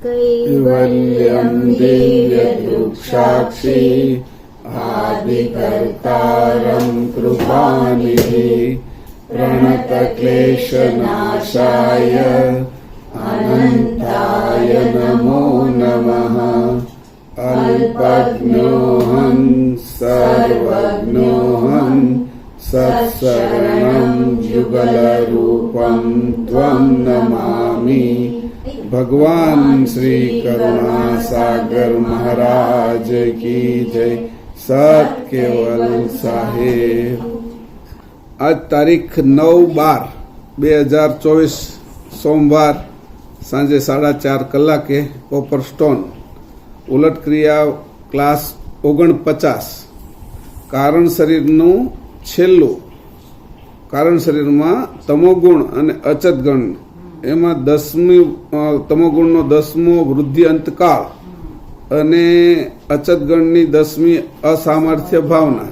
कैवल्यं दिव्यदृक्साक्षी आदिकर्तारं कृपानिधि प्रणतक्लेशनाशाय अनन्ताय नमो नमः। अल्पज्ञोऽहं सर्वज्ञोऽहं सत्शरणं युगलरूपं त्वं नमामि। भगवान श्री करुणा सागर महाराज की जय। सत केवल साहेब। आज तारीख 9/12/2024 सोमवार सांजे 4:30 કલાકે કોપર સ્ટોન ઉલટ ક્રિયા ક્લાસ 49 કારણ શરીરનું છેલ્લું કારણ શરીરમાં તમોગુણ અને અચત ગણ એમાં 10મી તમોગુણનો 10મો વૃદ્ધિ અંતકાળ અને અચત ગણની 10મી અસામર્થ્ય ભાવના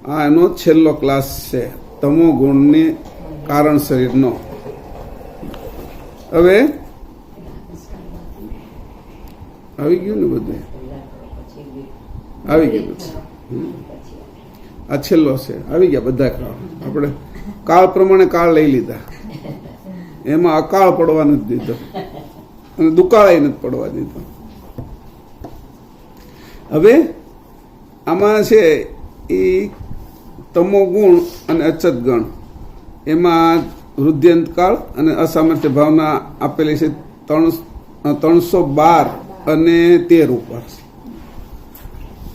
આ એનો છેલ્લો ક્લાસ છે તમોગુણની કારણ શરીરનો। હવે આવી ગયું ને બધું આવી ગયું આ છેલ્લો છે આવી ગયા બધા કાળ આપણે કાળ પ્રમાણે કાળ લઈ લીધા એમાં અકાળ પડવા નથી દીધો અને દુકાળાય નથી પડવા દીધો। હવે આમાં છે એ તમોગુણ અને અચત ગણ એમાં વૃદ્ધિઅંતકાળ અને અસામર્થ્ય ભાવના આપેલી છે 312 અને 13 ઉપર।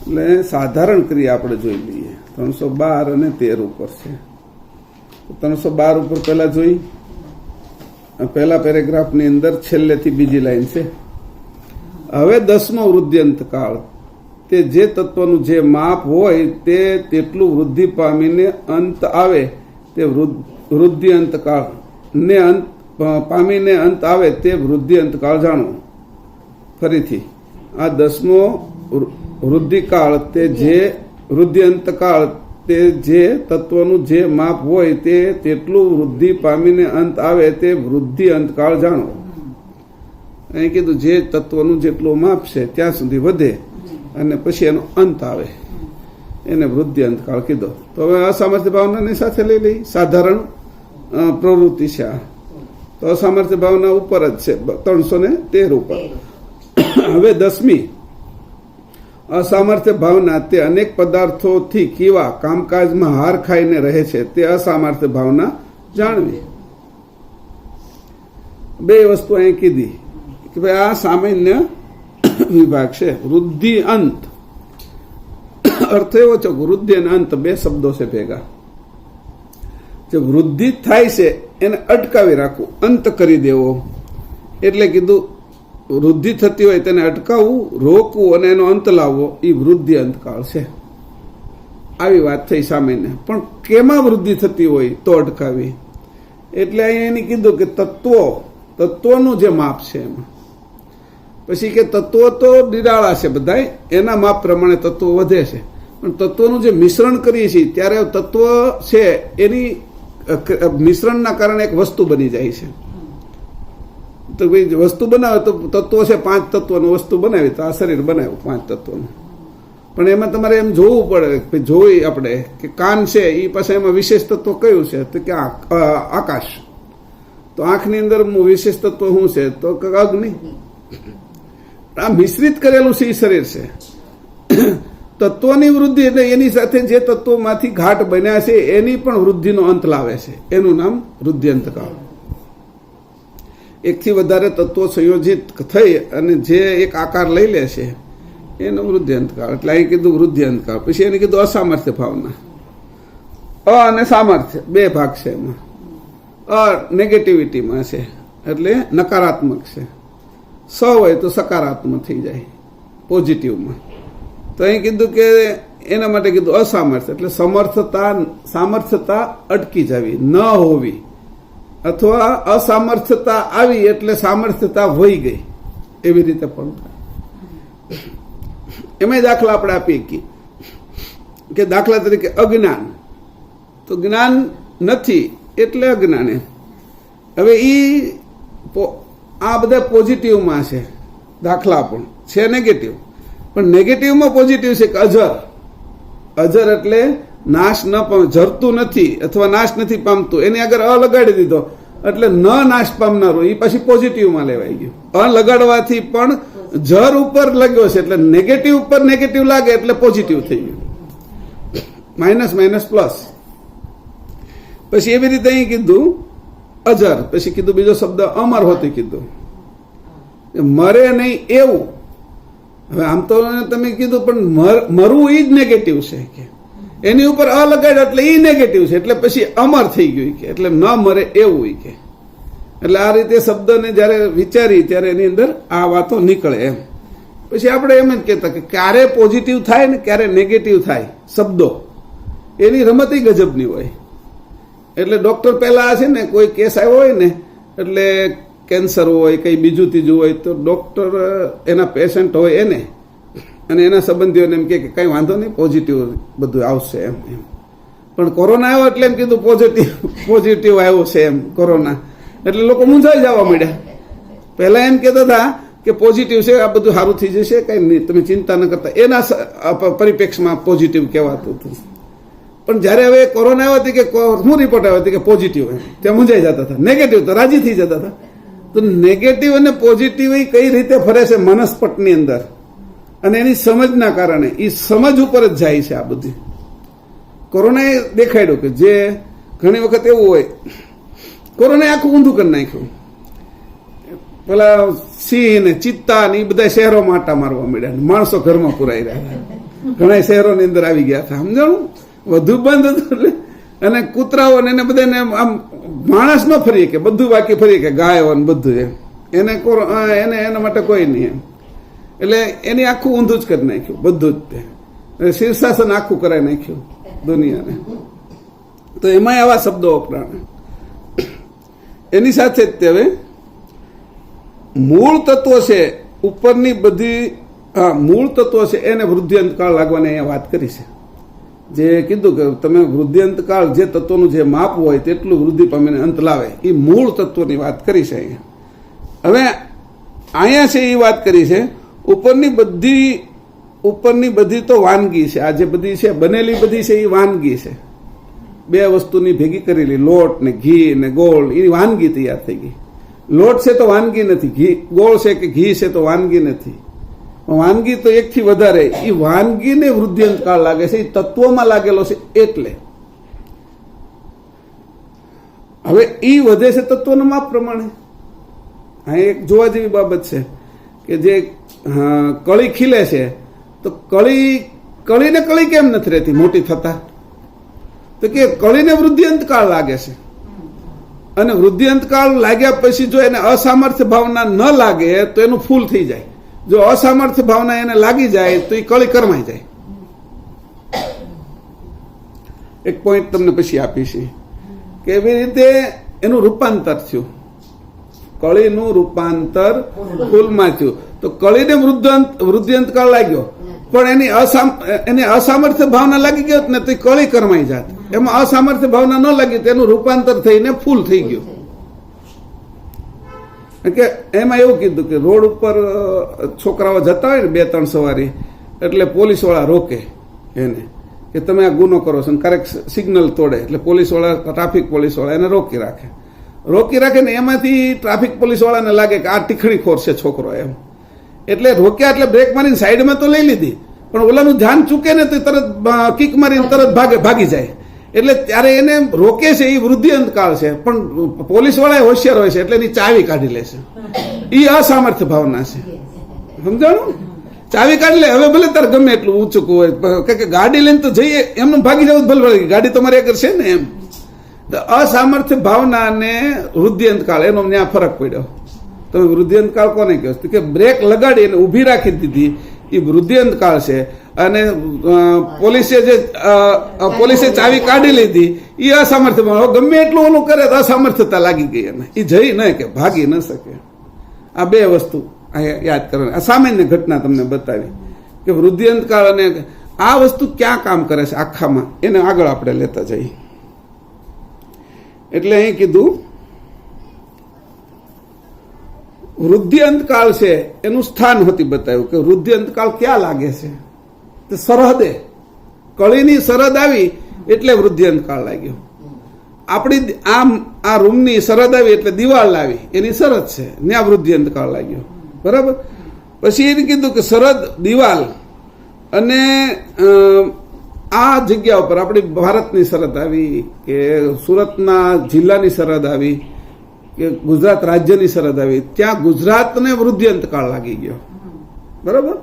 એટલે સાધારણ ક્રિયા આપણે જોઈ લઈએ 312 અને 13 ઉપર છે। 312 ઉપર પહેલા જોઈ પહેલા પેરેગ્રાફની અંદર છેલ્લેથી બીજી લાઈન છે। હવે 10મો વૃદ્ધિઅંતકાળ તે જે તત્વનું જે માપ હોય તે તેટલું વૃદ્ધિ પામીને અંત આવે તે વૃદ્ધિ અંતકાળ ને અંત પામીને અંત આવે તે વૃદ્ધિ અંતકાળ જાણો। ફરીથી આ 10મો વૃદ્ધિકાળ તે જે વૃદ્ધિ અંતકાળ તે જે તત્વનું જે માપ હોય તે તેટલું વૃદ્ધિ પામીને અંત આવે તે વૃદ્ધિ અંતકાળ જાણો। અહીં કીધું જે તત્વનું જેટલું માપ છે ત્યાં સુધી વધે અને પછી એનો અંત આવે એને વૃદ્ધિ અંતકાળ કીધો। તો હવે અસામર્થ્ય ભાવનાની સાથે લઈ લઈ સાધારણ પ્રવૃત્તિ છે આ તો અસામર્થ્ય ભાવના ઉપર જ છે 313 ઉપર। હવે 10મી અસામર્થ્ય ભાવના તે અનેક પદાર્થોથી કેવા કામકાજમાં હાર ખાઈને રહે છે તે અસામર્થ્ય ભાવના જાણવી। બે વસ્તુ અહીં કીધી કે ભાઈ આ સામાન્ય વિભાગ છે। વૃદ્ધિ અંત અર્થ એવો છે વૃદ્ધિ અને અંત બે શબ્દો છે ભેગા। જે વૃદ્ધિ થાય છે એને અટકાવી રાખવું અંત કરી દેવો એટલે કીધું વૃદ્ધિ થતી હોય તેને અટકાવવું રોકવું અને એનો અંત લાવવો એ વૃદ્ધિ અંતકાળ છે। આવી વાત થઈ સામાન્ય પણ કેમાં વૃદ્ધિ થતી હોય તો અટકાવી એટલે અહીંયા એને કીધું કે તત્વોનું જે માપ છે એમાં પછી કે તત્વો તો નિરાળા છે બધા એના માપ પ્રમાણે તત્વો વધે છે પણ તત્વોનું જે મિશ્રણ કરીએ છીએ ત્યારે તત્વ છે એની મિશ્રણના કારણે એક વસ્તુ બની જાય છે। તો ભાઈ વસ્તુ બનાવે તો તત્વો છે 5 તત્વનું વસ્તુ બનાવી તો આ શરીર બનાવ્યું 5 તત્વનું પણ એમાં તમારે એમ જોવું પડે જોઈ આપણે કે કાન છે એ પાછા એમાં વિશેષ તત્વ કયું છે તો કે આકાશ તો આંખની અંદર વિશેષ તત્વ શું છે તો અગ્નિ આ મિશ્રિત કરેલું છે એ શરીર છે। તત્વની વૃદ્ધિ એટલે એની સાથે જે તત્વોમાંથી ઘાટ બન્યા છે એની પણ વૃદ્ધિનો અંત લાવે છે એનું નામ વૃદ્ધિ અંતકાળ। એકથી વધારે તત્વો સંયોજિત થઈ અને જે એક આકાર લઈ લે છે એનો વૃદ્ધિ અંતકાળ। એટલે અહીં કીધું વૃદ્ધિ અંતકાળ પછી એને કીધું અસામર્થ્ય ભાવના અને સામર્થ્ય બે ભાગ છે એમાં નેગેટિવિટીમાં છે એટલે નકારાત્મક છે સ હોય તો સકારાત્મક થઈ જાય પોઝિટિવમાં। તો અહીં કીધું કે એના માટે કીધું અસામર્થ્ય એટલે સામર્થ્યતા અટકી જવી ન હોવી અથવા અસામર્થ્યતા આવી એટલે સામર્થ્યતા વહી ગઈ એવી રીતે પણ એમાં દાખલા આપણે આપીએ કે દાખલા તરીકે અજ્ઞાન તો જ્ઞાન નથી એટલે અજ્ઞાન। હવે આ બધા પોઝિટિવમાં છે દાખલા પણ છે નેગેટિવ, પણ નેગેટિવમાં પોઝિટિવ છે કે અજર. અજર એટલે નાશ ન પામ, જરતું નથી અથવા નાશ નથી પામતું, એની આગળ અ લગાડી દીધો એટલે ન નાશ પામનારું, એ પછી પોઝિટિવમાં લેવાઈ ગયું. અ લગાડવાથી પણ જર ઉપર લાગ્યો છે એટલે નેગેટિવ ઉપર નેગેટિવ લાગે એટલે પોઝિટિવ થઈ ગયું. Minus minus plus. પછી એવી રીતે અહીં કીધું અજર, પછી કીધું બીજો શબ્દ અમર હોતી કીધું, મરે નહીં એવું. હવે આમ તો તમે કીધું પણ મરવું એ જ નેગેટિવ છે કે એની ઉપર અ લગાડ્યો એટલે એ નેગેટિવ છે એટલે પછી અમર થઈ ગયું કે એટલે ન મરે એવું કે. એટલે આ રીતે શબ્દને જ્યારે વિચારી ત્યારે એની અંદર આ વાતો નીકળે એમ. પછી આપણે એમ જ કહેતા કે ક્યારે પોઝિટિવ થાય ને ક્યારે નેગેટિવ થાય શબ્દો, એની રમત ગજબની હોય. એટલે ડોક્ટર પહેલા છે ને કોઈ કેસ આવ્યો હોય ને એટલે કેન્સર હોય કંઈ બીજું ત્રીજું હોય તો ડોક્ટર એના પેશન્ટ હોય એને અને એના સંબંધીઓને એમ કે કંઈ વાંધો નહીં પોઝિટિવ બધું આવશે એમ એમ. પણ કોરોના આવ્યો એટલે એમ કીધું પોઝિટિવ આવ્યો છે એમ કોરોના, એટલે લોકો મૂંઝાઈ જવા માંડ્યા. પહેલા એમ કહેતા હતા કે પોઝિટિવ છે, આ બધું સારું થઈ જશે, કંઈ નહીં તમે ચિંતા ન કરતા, એના પરિપ્રેક્ષમાં પોઝિટિવ કહેવાતું હતું. પણ જ્યારે હવે કોરોના આવ્યો કે શું રિપોર્ટ આવ્યો કે પોઝિટિવ, એમ ત્યાં મૂંઝાઈ જતા હતા. નેગેટિવ તો રાજી થઈ જતા હતા. તો નેગેટિવ અને પોઝિટિવ એ કઈ રીતે ફરે છે મનસ્પટની અંદર, અને એની સમજના કારણે એ સમજ ઉપર જ જાય છે. આ બધી કોરોનાએ દેખાડ્યું કે જે ઘણી વખત એવું હોય, કોરોનાએ આખું ઊંધું કરી નાખ્યું. પેલા સિંહ ને ચિત્તા ને એ બધા શહેરોમાં આટા મારવા મળ્યા, માણસો ઘરમાં પુરાઈ રહ્યા. ઘણા શહેરોની અંદર આવી ગયા હતા, સમજાણું? વધુ બંધ હતું એટલે, અને કૂતરાઓ ને એને બધાને આમ માણસ ન ફરીએ કે બધું બાકી ફરીએ કે ગાયો ને બધું એમ, એને એના માટે કોઈ નહીં એમ. એટલે એની આખું ઊંધું જ કરી નાખ્યું બધું જ તે, શીર્ષાસન આખું કરાવી નાખ્યું દુનિયાને. તો એમાં આવા શબ્દો વપરાણે. એની સાથે જ તે હવે મૂળ તત્વો છે ઉપરની બધી, મૂળ તત્વો છે એને વૃદ્ધિ અંતકાળ લાગવાની અહીંયા વાત કરી છે. જે કીધું કે તમે વૃદ્ધિ અંતકાળ જે તત્વોનું જે માપ હોય તેટલું વૃદ્ધિ પામીને અંત લાવે, એ મૂળ તત્વોની વાત કરી છે અહીંયા. હવે અહીંયા છે એ વાત કરી છે ઉપરની બધી તો વાનગી છે. આ જે બધી છે બનેલી બધી છે એ વાનગી છે. બે વસ્તુની ભેગી કરેલી, લોટ ને ઘી ને ગોળ, એ વાનગી તૈયાર થઈ ગઈ. લોટ છે તો વાનગી નથી, ઘી ગોળ છે કે ઘી છે તો વાનગી નથી. વાનગી તો એકથી વધારે, એ વાનગીને વૃદ્ધિ અંતકાળ લાગે છે, એ તત્વોમાં લાગેલો છે. એટલે હવે એ વધે છે તત્વના માપ પ્રમાણે. આ એક જોવા જેવી બાબત છે કે જે કળી ખીલે છે તો કળીને કળી કેમ નથી રહેતી મોટી થતા? તો કે કળીને વૃદ્ધિ અંતકાળ લાગે છે, અને વૃદ્ધિ અંતકાળ લાગ્યા પછી જો એને અસામર્થ્ય ભાવના ન લાગે તો એનું ફૂલ થઈ જાય. જો અસામર્થ્ય ભાવના એને લાગી જાય તો એ કળી કરમાઈ જાય. એક પોઈન્ટ તમને પછી આપીશ કે એવી રીતે એનું રૂપાંતર થયું, કળીનું રૂપાંતર ફૂલમાં થયું. તો કળીને વૃદ્ધિ અંતકાળ લાગ્યો, પણ એની અસામર્થ્ય ભાવના લાગી ગયો ને તો કળી કરમાઈ જાત. એમાં અસામર્થ્ય ભાવના ન લાગી તો એનું રૂપાંતર થઈને ફૂલ થઈ ગયું. કે એમાં એવું કીધું કે રોડ ઉપર છોકરાઓ જતા હોય ને 2-3 સવારી, એટલે પોલીસવાળા રોકે એને કે તમે આ ગુનો કરો છો, ક્યારેક સિગ્નલ તોડે એટલે પોલીસવાળા, ટ્રાફિક પોલીસવાળા એને રોકી રાખે ને એમાંથી ટ્રાફિક પોલીસવાળાને લાગે કે આ ટીખણીખોર છે છોકરો એમ, એટલે રોક્યા એટલે બ્રેક મારીને સાઈડમાં તો લઈ લીધી, પણ ઓલાનું ધ્યાન ચૂકે ને તો તરત કિક મારીને તરત ભાગી જાય. એટલે ત્યારે એને રોકે છે એ વૃદ્ધિ અંતકાળ છે, પણ પોલીસ વાળા હોશિયાર હોય છે એટલે એની ચાવી કાઢી લે છે. એ અસામર્થ્ય ભાવના છે, સમજાણું? ચાવી કાઢી લે. હવે ભલે તારે ગમે એટલું ઊંચું હોય કે ગાડી લઈને તો જઈએ, એમને ભાગી જવું ભલે ગાડી તમારે આગળ છે ને એમ. તો અસામર્થ્ય ભાવના અને વૃદ્ધિ અંતકાળ એનો ત્યાં ફરક પડ્યો. તમે વૃદ્ધિ અંતકાળ કોને કહો કે બ્રેક લગાડી અને ઊભી રાખી દીધી, એ વૃદ્ધિ અંતકાળ છે. અને પોલીસે ચાવી કાઢી લીધી, એ અસામર્થ્ય. ગમે એટલું ઓલું કરે તો અસામર્થ્યતા લાગી ગઈ એને, એ જઈ ન કે ભાગી ન શકે. આ બે વસ્તુ યાદ કરવાની. આ સામાન્ય ઘટના તમને બતાવી કે વૃદ્ધિ અંતકાળ અને આ વસ્તુ ક્યાં કામ કરે છે આખામાં, એને આગળ આપણે લેતા જઈએ. એટલે અહીં કીધું વૃદ્ધિ અંતકાળ છે એનું સ્થાન હોતી બતાવ્યું કે વૃદ્ધિ અંતકાળ ક્યાં લાગે છે, તો સરહદે કળીની સરહદ આવી એટલે વૃદ્ધિ અંતકાળ લાગ્યો. આપણી આ રૂમની સરહદ આવી એટલે દિવાલ લાવી, એની સરહદ છે, ત્યાં વૃદ્ધિ અંતકાળ લાગ્યો. બરાબર. પછી એને કીધું કે સરહદ, દિવાલ અને આ જગ્યા ઉપર આપણી ભારતની સરહદ આવી કે સુરતના જિલ્લાની સરહદ આવી કે ગુજરાત રાજ્યની સરહદ આવી, ત્યાં ગુજરાતને વૃદ્ધિ અંતકાળ લાગી ગયો. બરાબર.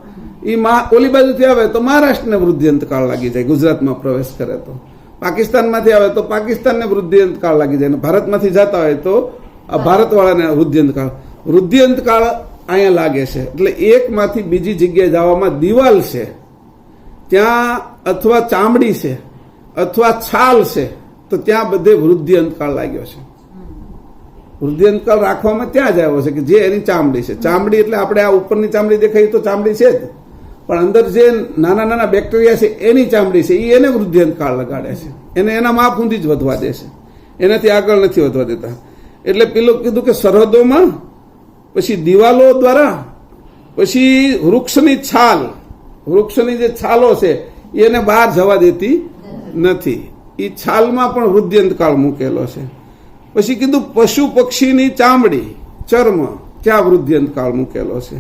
એ ઓલી બાજુથી આવે તો મહારાષ્ટ્રને વૃદ્ધિ અંતકાળ લાગી જાય, ગુજરાતમાં પ્રવેશ કરે તો. પાકિસ્તાનમાંથી આવે તો પાકિસ્તાનને વૃદ્ધિ અંતકાળ લાગી જાય, ભારતમાંથી જતા હોય તો ભારતવાળાને વૃદ્ધિ અંતકાળ અહીંયા લાગે છે. એટલે એકમાંથી બીજી જગ્યાએ જવામાં દિવાલ છે ત્યાં અથવા ચામડી છે અથવા છાલ છે તો ત્યાં બધે વૃદ્ધિ અંતકાળ લાગ્યો છે. વૃદ્ધિ અંતકાળ રાખવામાં ત્યાં જ આવ્યો છે કે જે એની ચામડી છે. ચામડી એટલે આપણે આ ઉપરની ચામડી દેખાય તો ચામડી છે જ, પણ અંદર જે નાના નાના બેક્ટેરિયા છે એની ચામડી છે, એને વૃદ્ધિ અંતકાળ લગાડે છે, એને એના માપ ઊંધી જ વધવા દે છે, એનાથી આગળ નથી વધવા દેતા. એટલે પેલું કીધું કે સરહદોમાં, પછી દિવાલો દ્વારા, પછી વૃક્ષની છાલ, વૃક્ષની જે છાલો છે એને બહાર જવા દેતી નથી, એ છાલમાં પણ વૃદ્ધિ અંતકાળ મૂકેલો છે. પછી કીધું પશુ પક્ષીની ચામડી, ચર્મ, ત્યાં વૃદ્ધિ અંતકાળ મૂકેલો છે.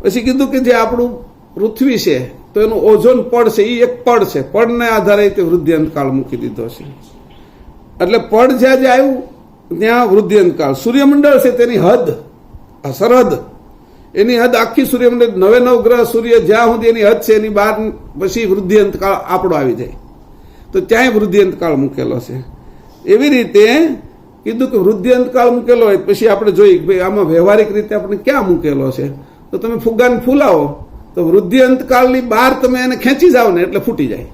પછી કીધું કે જે આપણું પૃથ્વી છે તો એનું ઓઝોન પડ છે, એ એક પડ છે, પડને આધારે તે વૃદ્ધિ અંતકાળ મૂકી દીધો છે. એટલે પડ જ્યાં જે આવ્યું ત્યાં વૃદ્ધિ અંતકાળ. સૂર્યમંડળ છે તેની હદ, સરહદ, એની હદ આખી સૂર્યમંડળ, 9 ગ્રહ સૂર્ય જ્યાં સુધી એની હદ છે એની બહાર પછી વૃદ્ધિ અંતકાળ આપણો આવી જાય તો ત્યાંય વૃદ્ધિ અંતકાળ મૂકેલો છે. એવી રીતે કીધું કે વૃદ્ધિ અંતકાળ મૂકેલો હોય પછી આપણે જોઈએ કે ભાઈ આમાં વ્યવહારિક રીતે આપણે ક્યાં મૂકેલો છે, તો તમે ફુગ્ગાને ફૂલાવો તો વૃદ્ધિ અંતકાળની બહાર તમે એને ખેંચી જાઓ ને એટલે ફૂટી જાય.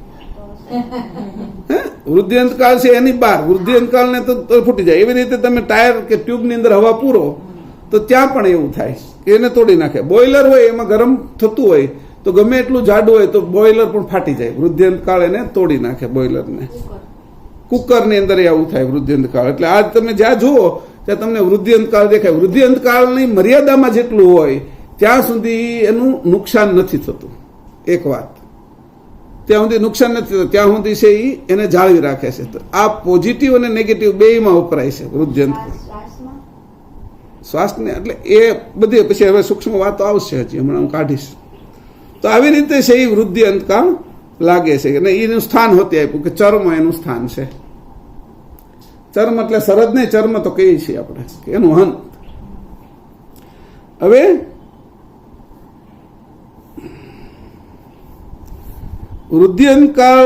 વૃદ્ધિ અંતકાળ છે એની બહાર વૃદ્ધિ અંતકાળને તો ફૂટી જાય. એવી રીતે તમે ટાયર કે ટ્યુબની અંદર હવા પૂરો તો ત્યાં પણ એવું થાય કે એને તોડી નાખે. બોઇલર હોય એમાં ગરમ થતું હોય તો ગમે એટલું જાડું હોય તો બોઇલર પણ ફાટી જાય, વૃદ્ધિ અંતકાળ એને તોડી નાખે બોઇલરને. કુકરની અંદર આવું થાય વૃદ્ધિ અંતકાળ. એટલે આજ તમે જ્યાં જુઓ ત્યાં તમને વૃદ્ધિ અંતકાળ દેખાય. વૃદ્ધિ અંતકાળની મર્યાદામાં જેટલું હોય ત્યાં સુધી એનું નુકસાન નથી થતું. એક વાત, ત્યાં સુધી નુકસાન નથી થતું, ત્યાં સુધી છે એને જાળવી રાખે છે. તો આ પોઝિટિવ અને નેગેટિવ બેયમાં વપરાય છે વૃદ્ધિ અંતકાળ. શ્વાસને એટલે એ બધી પછી હવે સૂક્ષ્મ વાતો આવશે, હજી હમણાં હું કાઢીશ. તો આવી રીતે છે એ વૃદ્ધિ અંતકાળ લાગે છે. અને એનું સ્થાન હોતી આપ્યું કે ચર્મ એનું સ્થાન છે. ચર્મ એટલે સરહદ નહીં, ચર્મ તો કહીએ છીએ આપણે કે એનું અંત. હવે વૃદ્ધિ અંતકાળ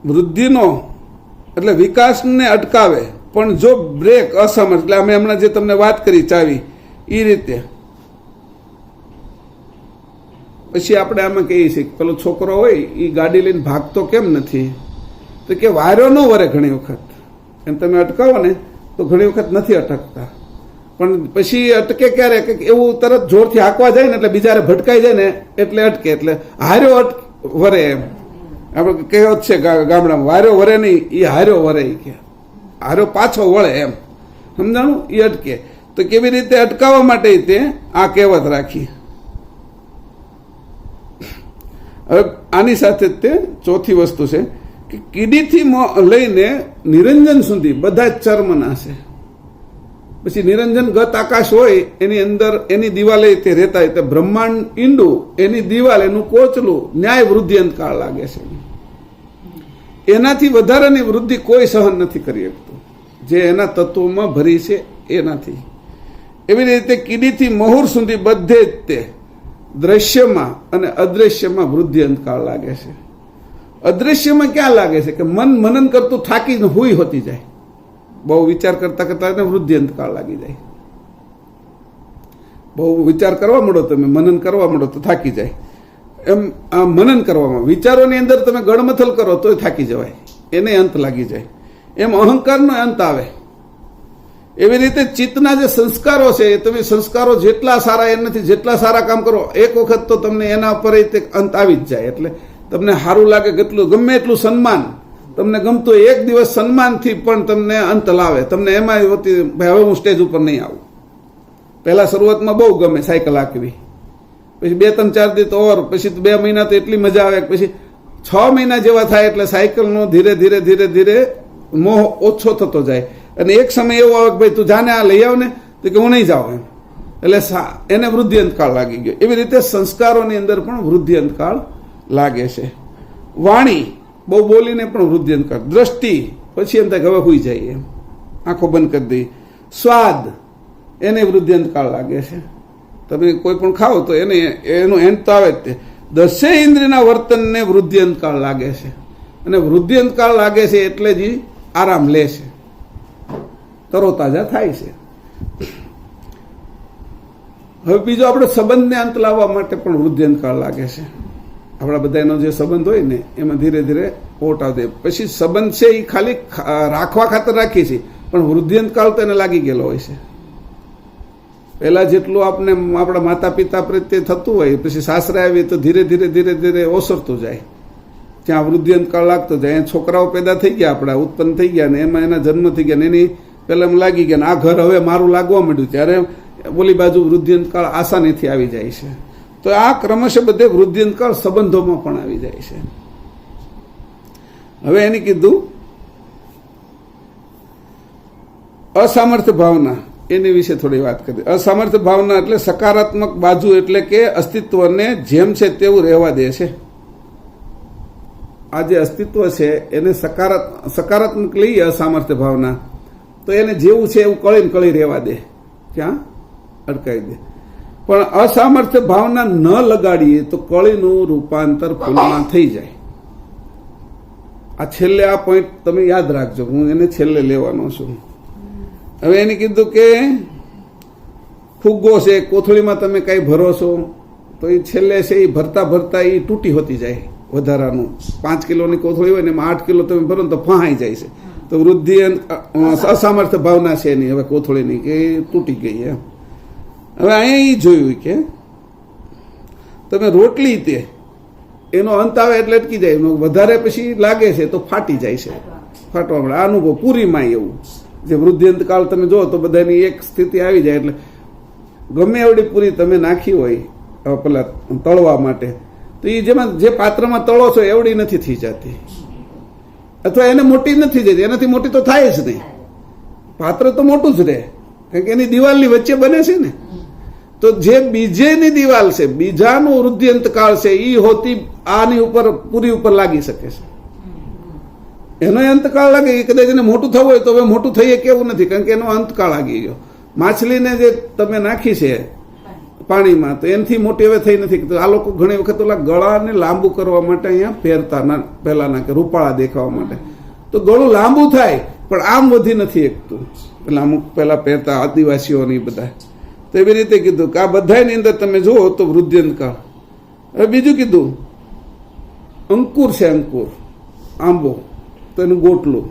વૃદ્ધિનો એટલે વિકાસને અટકાવે, પણ જો બ્રેક અસમર્થ, એટલે અમે હમણાં જે તમને વાત કરી ચાવી એ રીતે. પછી આપણે આમાં કહીએ છીએ પેલો છોકરો હોય એ ગાડી લઈને ભાગતો કેમ નથી, તો કે વાયરો ન વરે ઘણી વખત, એમ તમે અટકાવો ને તો ઘણી વખત નથી અટકતા. પણ પછી અટકે ક્યારે કે એવું તરત જોરથી હાંકવા જાય ને એટલે બિચારે ભટકાઈ જાય ને એટલે અટકે. એટલે હાર્યો વરે, એમ આપણે કહેવત છે ગામડામાં, વાર્યો વરે નહીં એ હાર્યો વરે, કે હારો પાછો વળે, એમ સમજાણું, એ અટકે. તો કેવી રીતે અટકાવવા માટે તે આ કહેવત રાખી. હવે આની સાથે જ તે ચોથી વસ્તુ છે કે કીડીથી લઈને નિરંજન સુધી બધા જ ચર્મના છે. પછી નિરંજન ગત આકાશ હોય એની અંદર એની દિવાલે તે રહેતા હોય, તે બ્રહ્માંડ ઈંડું એની દિવાલ એનું કોચલું, ન્યાય વૃદ્ધિ અંતકાળ લાગે છે. એનાથી વધારાની વૃદ્ધિ કોઈ સહન નથી કરી શકતું, જે એના તત્વોમાં ભરી છે એનાથી. એવી રીતે કીડીથી મહુર સુધી બધે જ તે દ્રશ્યમાં અને અદ્રશ્યમાં વૃદ્ધિ અંતકાળ લાગે છે. અદ્રશ્યમાં ક્યાં લાગે છે કે મન મનન કરતું થાકીને હુઈ હોતી જાય, બહુ વિચાર કરતા કરતા એને વૃદ્ધિ અંતકાળ લાગી જાય. બહુ વિચાર કરવા માંડો તમે, મનન કરવા માંડો તો થાકી જાય. એમ આ મનન કરવામાં, વિચારોની અંદર તમે ગણમથલ કરો તોય થાકી જવાય, એને અંત લાગી જાય. એમ અહંકારનો અંત આવે. એવી રીતે ચિત્તના જે સંસ્કારો છે એ તમે સંસ્કારો જેટલા સારા એનાથી જેટલા સારા કામ કરો એક વખત તો તમને એના પર અંત આવી જ જાય. એટલે તમને સારું લાગે કેટલું ગમે એટલું સન્માન તમને ગમતું હોય, એક દિવસ સન્માનથી પણ તમને અંત લાવે. તમને એમાં હોતી ભાઈ હવે હું સ્ટેજ ઉપર નહીં આવું, પહેલા શરૂઆતમાં બહુ ગમે સાયકલ હાંકવી, પછી 2-3 4 દી તો ઓર, પછી 2 મહિના તો એટલી મજા આવે, પછી 6 મહિના જેવા થાય એટલે સાયકલનો ધીરે ધીરે ધીરે ધીરે મોહ ઓછો થતો જાય. અને એક સમય એવો આવે કે ભાઈ તું જાને આ લઈ આવ ને, તો કે હું નહીં જાઉં એમ, એટલે એને વૃદ્ધિ અંતકાળ લાગી ગયો. એવી રીતે સંસ્કારોની અંદર પણ વૃદ્ધિ અંતકાળ લાગે છે. વાણી બહુ બોલીને પણ વૃદ્ધિ અંતકાળ. દ્રષ્ટિ પછી એમ થાય કે હવે હુઈ જાય એમ, આંખો બંધ કરી દઈ. સ્વાદ એને વૃદ્ધિ અંતકાળ લાગે છે. તમે કોઈ પણ ખાઓ તો એનો એન્ડ તો આવે જ તે. 10 ઇન્દ્રિયના વર્તનને વૃદ્ધિ અંતકાળ લાગે છે, અને વૃદ્ધિ અંતકાળ લાગે છે એટલે જ આરામ લે છે, તરોતાજા થાય છે. હવે બીજો આપણે સંબંધને અંત લાવવા માટે પણ વૃદ્ધિ અંતકાળ લાગે છે. આપણા બધાનો જે સંબંધ હોય ને એમાં ધીરે ધીરે ઓટ આવશે. પછી સંબંધ છે એ ખાલી રાખવા ખાતર રાખીએ છીએ, પણ વૃદ્ધિ અંતકાળ તો એને લાગી ગયેલો હોય છે. પહેલા જેટલું આપણે આપણા માતા પિતા પ્રત્યે થતું હોય, પછી સાસરે આવીએ તો ધીરે ધીરે ધીરે ધીરે ઓસરતું જાય, ત્યાં વૃદ્ધિ અંતકાળ લાગતો જાય. છોકરાઓ પેદા થઈ ગયા, આપણા ઉત્પન્ન થઈ ગયા ને એમાં એના જન્મ થઈ ગયા ને એની પહેલા એમ લાગી ગયા ને આ ઘર હવે મારું લાગવા માંડ્યું, ત્યારે બોલી બાજુ વૃદ્ધિ અંતકાળ આસાનીથી આવી જાય છે. તો આ ક્રમશઃ બધે વૃદ્ધિ અંતકાળ સંબંધોમાં પણ આવી જાય છે. હવે એની કીધું અસામર્થ્ય ભાવના, એની વિશે થોડી વાત કરી. અસામર્થ્ય ભાવના એટલે સકારાત્મક બાજુ, એટલે કે અસ્તિત્વને જેમ છે તેવું રહેવા દે છે. આ જે અસ્તિત્વ છે એને સકારાત્મક લઈએ અસામર્થ્ય ભાવના, તો એને જેવું છે એવું કળીને કળી રહેવા દે, ક્યાં અટકાવી દે. પણ અસામર્થ્ય ભાવના ન લગાડીએ તો કળીનું રૂપાંતર ફૂલમાં થઈ જાય. આ છેલ્લે આ પોઈન્ટ તમે યાદ રાખજો, હું એને છેલ્લે લેવાનો છું. હવે એને કીધું કે ફુગ્ગો છે, કોથળીમાં તમે કઈ ભરો છો તો એ છેલ્લે છે એ ભરતા ભરતા એ તૂટી હોતી જાય. વધારાનું 5 કિલોની કોથળી હોય ને એમાં 8 કિલો તમે ભરો ને તો ફહાઈ જાય છે. તો વૃદ્ધિ અસામર્થ્ય ભાવના છે એની હવે કોથળીની કે તૂટી ગઈ એમ. હવે અહીંયા એ જોયું કે તમે રોટલી તે એનો અંત આવે એટલે અટકી જાય, વધારે પછી લાગે છે તો ફાટી જાય છે, ફાટવા મળે. અનુભવ પૂરીમાં એવું જે વૃદ્ધિ અંતકાળ તમે જો તો બધાની એક સ્થિતિ આવી જાય, એટલે ગમે એવડી પૂરી તમે નાખી હોય પેલા તળવા માટે, તો એ જેમાં જે પાત્રમાં તળો છો એવડી નથી થઈ જતી, અથવા એને મોટી નથી જતી, એનાથી મોટી તો થાય જ નહીં. પાત્ર તો મોટું જ રહે, કારણ કે એની દિવાલની વચ્ચે બને છે ને. તો જે બીજેની દિવાલ છે, બીજાનું વૃદ્ધિ અંતકાળ છે, એ હોતી આની ઉપર પૂરી ઉપર લાગી શકે છે. એનો અંતકાળ લાગે, એ કદાચ એને મોટું થવું હોય તો હવે મોટું થઈએ કેવું નથી, કારણ કે એનો અંતકાળ લાગી ગયો. માછલીને જે તમે નાખી છે પાણીમાં, તો એનાથી મોટી હવે થઈ નથી. આ લોકો ઘણી વખત ઓલા ગળાને લાંબુ કરવા માટે અહીંયા પહેરતા પહેલાના કે રૂપાળા દેખાવા માટે, તો ગળું લાંબુ થાય પણ આમ વધી નથી એકતું. પેલા અમુક પેલા પહેરતા આદિવાસીઓની બધા. તો એવી રીતે કીધું કે આ બધાની અંદર તમે જુઓ તો વૃદ્ધિ અંતકાળ. હવે બીજું કીધું અંકુર છે, અંકુર આંબો, તો એનું ગોટલું.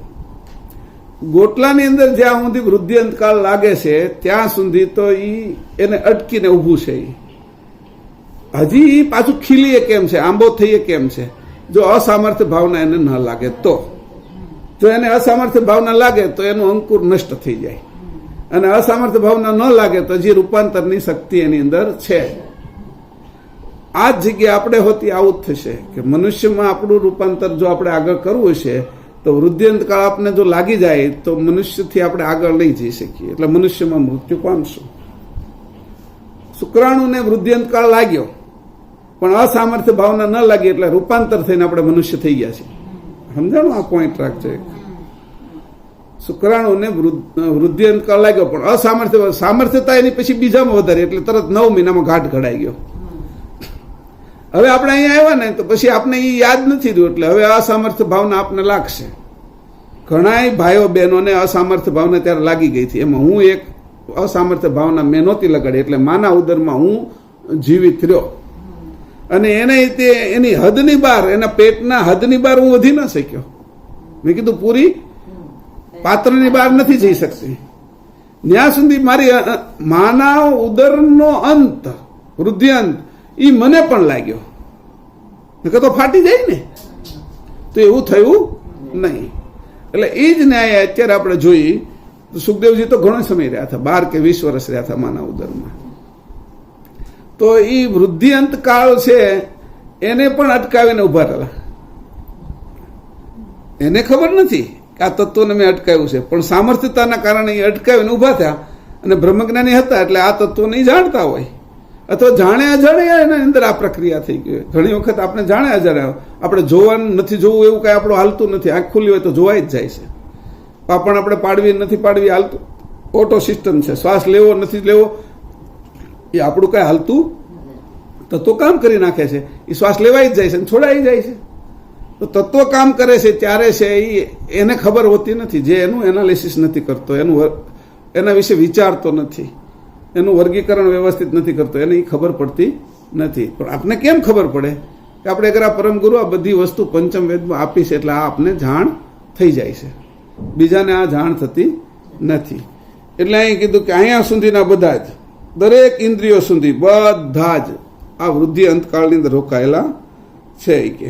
ગોટલાની અંદર જ્યાં સુધી વૃદ્ધિ અંતકાળ લાગે છે ત્યાં સુધી તો એને અટકીને ઊભું છે. હજી પાછું ખીલીએ કેમ છે, આંબો થઈએ કેમ છે, જો અસામર્થ્ય ભાવના એને ન લાગે તો. જો એને અસામર્થ્ય ભાવના લાગે તો એનું અંકુર નષ્ટ થઈ જાય, અને અસામર્થ્ય ભાવના ન લાગે તો હજી રૂપાંતરની શક્તિ એની અંદર છે. આ જ જગ્યાએ આપણે હોતી આવું જ થશે કે મનુષ્યમાં આપણું રૂપાંતર જો આપણે આગળ કરવું છે તો વૃદ્ધિ અંતકાળ આપને જો લાગી જાય તો મનુષ્યથી આપણે આગળ લઈ જઈ શકીએ, એટલે મનુષ્યમાં મૃત્યુ પામશું. શુક્રાણુને વૃદ્ધિ અંતકાળ લાગ્યો પણ અસામર્થ્ય ભાવના ન લાગી એટલે રૂપાંતર થઈને આપણે મનુષ્ય થઈ ગયા છીએ. સમજાણું? આ પોઈન્ટ રાખજો. શુક્રાણુને વૃદ્ધિ અંતકાળ લાગ્યો પણ સામર્થ્યતા એની પછી બીજામાં વધારે, એટલે તરત 9 મહિનામાં ઘાટ ઘડાઈ ગયો. હવે આપણે અહીંયા આવ્યા ને તો પછી આપણે એ યાદ નથી રહ્યું, એટલે હવે અસામર્થ્ય ભાવના આપને લાગશે. ઘણા ભાઈઓ બહેનોને અસામર્થ્ય ભાવના ત્યારે લાગી ગઈ હતી. એમાં હું એક અસામર્થ્ય ભાવના મેં નહોતી લગાડી, એટલે માના ઉદરમાં હું જીવિત રહ્યો, અને એને તે એની હદની બહાર, એના પેટના હદની બહાર હું વધી ન શક્યો. મેં કીધું પૂરી પાત્રની બહાર નથી જઈ શકતી. ત્યાં સુધી મારી માના ઉદરનો અંત, વૃદ્ધિ અંત, એ મને પણ લાગ્યો, તો ફાટી જાય ને. તો એવું થયું નહીં. એટલે એ જ ન્યાય અત્યારે આપણે જોઈ તો સુખદેવજી તો ઘણો સમય રહ્યા હતા, 12 કે 20 વર્ષ રહ્યા હતા માના ઉદરમાં. તો એ વૃદ્ધિ અંતકાળ છે એને પણ અટકાવીને ઉભા રહેલા. એને ખબર નથી કે આ તત્વને મેં અટકાવ્યું છે, પણ સામર્થ્યતાના કારણે એ અટકાવીને ઉભા થયા. અને બ્રહ્મજ્ઞાની હતા એટલે આ તત્વો નહીં જાણતા હોય, અથવા જાણે અજાણે એના અંદર આ પ્રક્રિયા થઈ ગઈ. ઘણી વખત આપણે જાણે અજાણે આપણે જોવાનું નથી, જોવું એવું કઈ આપણું હાલતું નથી. આંખ ખુલ્લી હોય તો જોવાઈ જ જાય છે. પાપણ આપણે પાડવી નથી પાડવી હાલતું, ઓટો સિસ્ટમ છે. શ્વાસ લેવો નથી લેવો એ આપણું કઈ હાલતું તત્વો કામ કરી નાખે છે. એ શ્વાસ લેવાઈ જ જાય છે, છોડાઈ જાય છે. તો તત્વો કામ કરે છે ત્યારે છે એને ખબર હોતી નથી, જે એનું એનાલિસિસ નથી કરતો, એના વિશે વિચારતો નથી, એનું વર્ગીકરણ વ્યવસ્થિત નથી કરતો, એને એ ખબર પડતી નથી. પણ આપને કેમ ખબર પડે કે આપણે અગર આ પરમગુરુ આ બધી વસ્તુ પંચમ વેદમાં આપી છે એટલે આ આપને જાણ થઈ જાય છે, બીજાને આ જાણ થતી નથી. એટલે અહીં કીધું કે અહીંયા સુધીના બધા જ દરેક ઇન્દ્રિયો સુધી બધા જ આ વૃદ્ધિ અંતકાળની અંદર રોકાયેલા છે. કે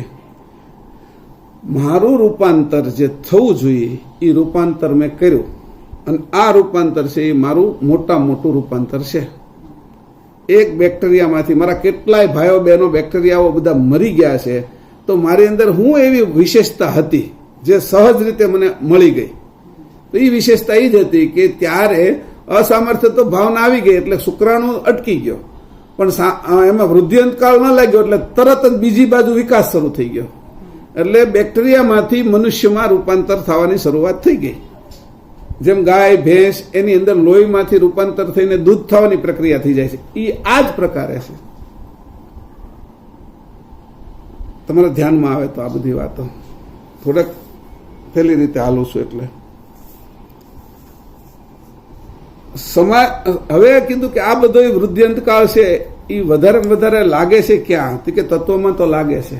મારું રૂપાંતર જે થવું જોઈએ એ રૂપાંતર મેં કર્યું, અને આ રૂપાંતર છે એ મારું મોટું રૂપાંતર છે. એક બેક્ટેરિયામાંથી મારા કેટલાય ભાઈઓ બહેનો બેક્ટેરિયાઓ બધા મરી ગયા છે, તો મારી અંદર હું એવી વિશેષતા હતી જે સહજ રીતે મને મળી ગઈ. તો એ વિશેષતા એ જ હતી કે ત્યારે અસામર્થ્ય તો ભાવના આવી ગઈ એટલે શુક્રાણુ અટકી ગયો, પણ એમાં વૃદ્ધિ અંતકાળ ન લાગ્યો એટલે તરત જ બીજી બાજુ વિકાસ શરૂ થઈ ગયો. એટલે બેક્ટેરિયામાંથી મનુષ્યમાં રૂપાંતર થવાની શરૂઆત થઈ ગઈ. જેમ ગાય ભેંસ એની અંદર લોહીમાંથી રૂપાંતર થઈને દૂધ થવાની પ્રક્રિયા થઈ જાય છે, એ આ જ પ્રકારે છે. તમારા ધ્યાનમાં આવે તો આ બધી વાતો થોડાક પેલી રીતે હાલું છું. એટલે હવે કીધું કે આ બધો વૃદ્ધિ અંતકાળ છે એ વધારે લાગે છે ક્યાં, કે તત્વમાં તો લાગે છે,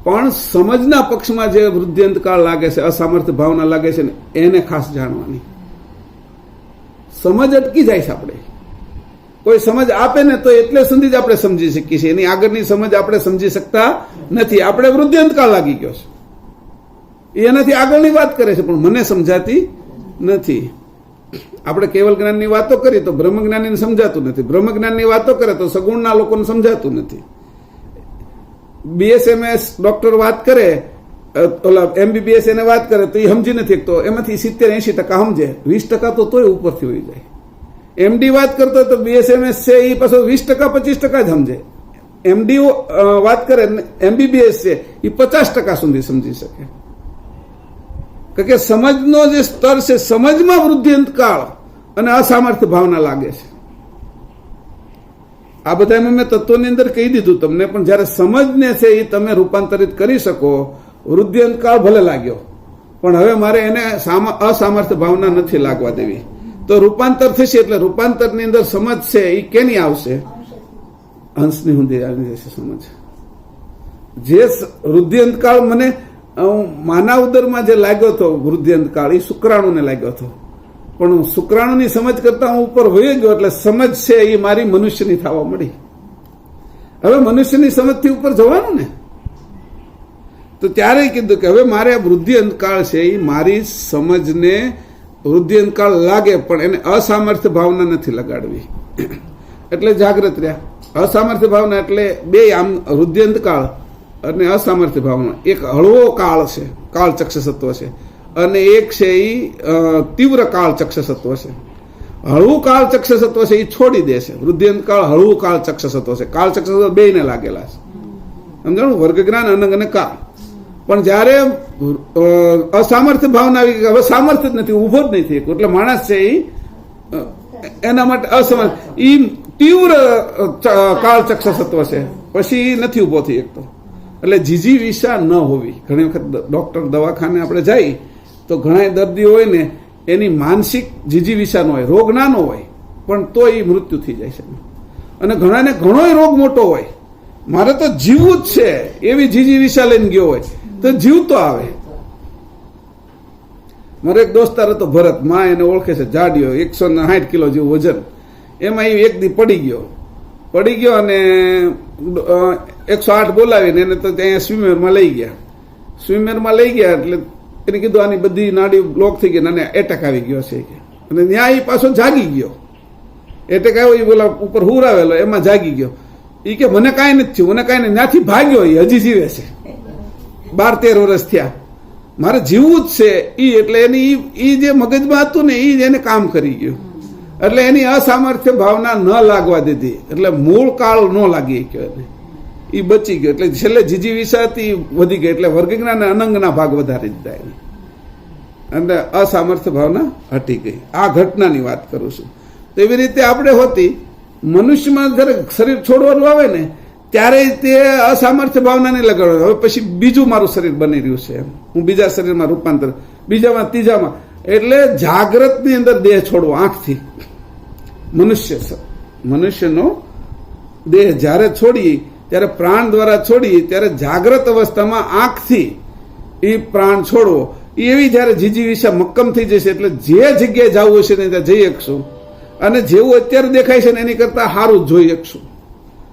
પણ સમજના પક્ષમાં જે વૃદ્ધિ અંતકાળ લાગે છે, અસામર્થ્ય ભાવના લાગે છે ને એને ખાસ જાણવાની. સમજ અટકી જાય છે. આપણે કોઈ સમજ આપે ને તો એટલે સુધી જ આપણે સમજી શકીએ છીએ, એની આગળની સમજ આપણે સમજી શકતા નથી. આપણે વૃદ્ધિ અંતકાળ લાગી ગયો છે, એનાથી આગળની વાત કરે છે પણ મને સમજાતી નથી. આપણે કેવલ જ્ઞાનની વાતો કરી તો બ્રહ્મજ્ઞાનીને સમજાતું નથી, બ્રહ્મજ્ઞાનની વાતો કરે તો સગુણના લોકોને સમજાતું નથી. BSMS ડોક્ટર વાત કરે, ઓલા MBBS એને વાત કરે તો એ સમજી નથી શકતો, એમાંથી 70-80% સમજે, 20% તો તોય ઉપરથી હોઈ જાય. MD વાત કરતો તો BSMS છે એ પાછો 20%-25% જ સમજે. MD વાત કરે MBBS છે એ 50% સુધી સમજી શકે. કે સમજનો જે સ્તર છે, સમજમાં વૃદ્ધિ અંતકાળ અને અસામર્થ્ય ભાવના લાગે છે. આ બધામાં મેં તત્વની અંદર કહી દીધું તમને, પણ જયારે સમજને છે એ તમે રૂપાંતરિત કરી શકો. વૃદ્ધિ અંતકાળ ભલે લાગ્યો, પણ હવે મારે એને અસામર્થ્ય ભાવના નથી લાગવા દેવી, તો રૂપાંતર થશે. એટલે રૂપાંતરની અંદર સમજ છે એ કેની આવશે? અંશની સુધી આવી જશે સમજ. જે વૃદ્ધિ અંતકાળ મને માના ઉદરમાં જે લાગ્યો હતો વૃદ્ધિ અંતકાળ, એ શુક્રાણુને લાગ્યો હતો, પણ શુક્રાણુની સમજ કરતા હું ઉપર વહી ગયો એટલે સમજ છે એ મારી મનુષ્યની થવા મળી. હવે મનુષ્યની સમજથી ઉપર જવાનું ને, તો ત્યારે કીધું કે હવે મારે આ વૃદ્ધિ અંતકાળ છે એ મારી સમજને વૃદ્ધિ અંતકાળ લાગે પણ એને અસામર્થ્ય ભાવના નથી લગાડવી. એટલે જાગ્રત રહ્યા. અસામર્થ્ય ભાવના એટલે બે, આમ વૃદ્ધિ અંતકાળ અને અસામર્થ્ય ભાવના. એક હળવો કાળ છે, કાળ ચક્ષસત્વ છે, અને એક છે એ તીવ્ર કાળ ચક્ષસત્વ છે. હળવું કાળ ચક્ષસત્વ છે એ છોડી દે છે. વૃદ્ધિ અંતકાળ હળવું કાળ ચક્ષસત્વ છે. કાળ ચક્ષસત્વ બેયને લાગેલા છે, સમજાણું? વર્ગ જ્ઞાન, અનંગ અને કાળ. પણ જયારે અસામર્થ્ય ભાવના આવી ગઈ, હવે સામર્થ્ય જ નથી, ઉભો જ નહીં થઈ એટલે માણસ છે એ એના માટે અસમર્થ. એ તીવ્ર કાળ ચક્ષસત્વ છે, પછી નથી ઉભો થઈ શકતો. એટલે જીજી વિષા ન હોવી. ઘણી વખત ડોક્ટર દવાખાને આપણે જઈએ તો ઘણા દર્દીઓ હોય ને એની માનસિક જીજી વિષા ન હોય, રોગ નાનો હોય પણ તો એ મૃત્યુ થઈ જાય છે. અને ઘણાને ઘણોય રોગ મોટો હોય, મારે તો જીવવું જ છે એવી જીજી વિષા લઈને ગયો હોય તો જીવતો આવે. મારો એક દોસ્તાર હતો ભરત, માં એને ઓળખે છે, જાડિયો, 160 કિલો જેવું વજન. એમાં એ એક દી પડી ગયો અને 108 બોલાવીને એને તો ત્યાં સ્વિમરમાં લઈ ગયા એટલે એને કીધું આની બધી નાડી બ્લોક થઈ ગઈ અને એટેક આવી ગયો છે અને ત્યાં એ પાછો જાગી ગયો. એટેક આવ્યો એ બોલા ઉપર હુરાવેલો એમાં જાગી ગયો. એ કે મને કાંઈ નથી થયું, મને કાંઈ નહીં. ત્યાંથી ભાગ્યો, એ હજી જીવે છે, 12-13 વર્ષ થયા. મારે જીવવું જ છે ઈ, એટલે એની ઈ જે મગજમાં હતું ને ઈ એને કામ કરી ગયું. એટલે એની અસામર્થ્ય ભાવના ન લાગવા દીધી, એટલે મૂળ કાળ ન લાગી ગયો એને, એ બચી ગયો. એટલે છેલ્લે જીજીવિષાથી વધી ગઈ, એટલે વર્ગજ્ઞાન અને અનંગના ભાગ વધારી દીધા એને, અને અસામર્થ્ય ભાવના હટી ગઈ. આ ઘટનાની વાત કરું છું. તો એવી રીતે આપણે હોતી મનુષ્યમાં જ્યારે શરીર છોડવાનું આવે ને ત્યારે તે અસામર્થ્ય ભાવના નહીં લગાડવાનું. હવે પછી બીજું મારું શરીર બની રહ્યું છે, હું બીજા શરીરમાં રૂપાંતર, બીજામાં ત્રીજામાં. એટલે જાગ્રતની અંદર દેહ છોડવો આંખથી. મનુષ્યનો દેહ જ્યારે છોડીએ ત્યારે પ્રાણ દ્વારા છોડીએ ત્યારે જાગ્રત અવસ્થામાં આંખથી એ પ્રાણ છોડવો. એવી જયારે જીજીવિષા મક્કમ થઈ જશે એટલે જે જગ્યાએ જવું હશે ને ત્યાં જઈ શકશું. અને જેવું અત્યારે દેખાય છે ને એની કરતા સારું જ જોઈ શકશું.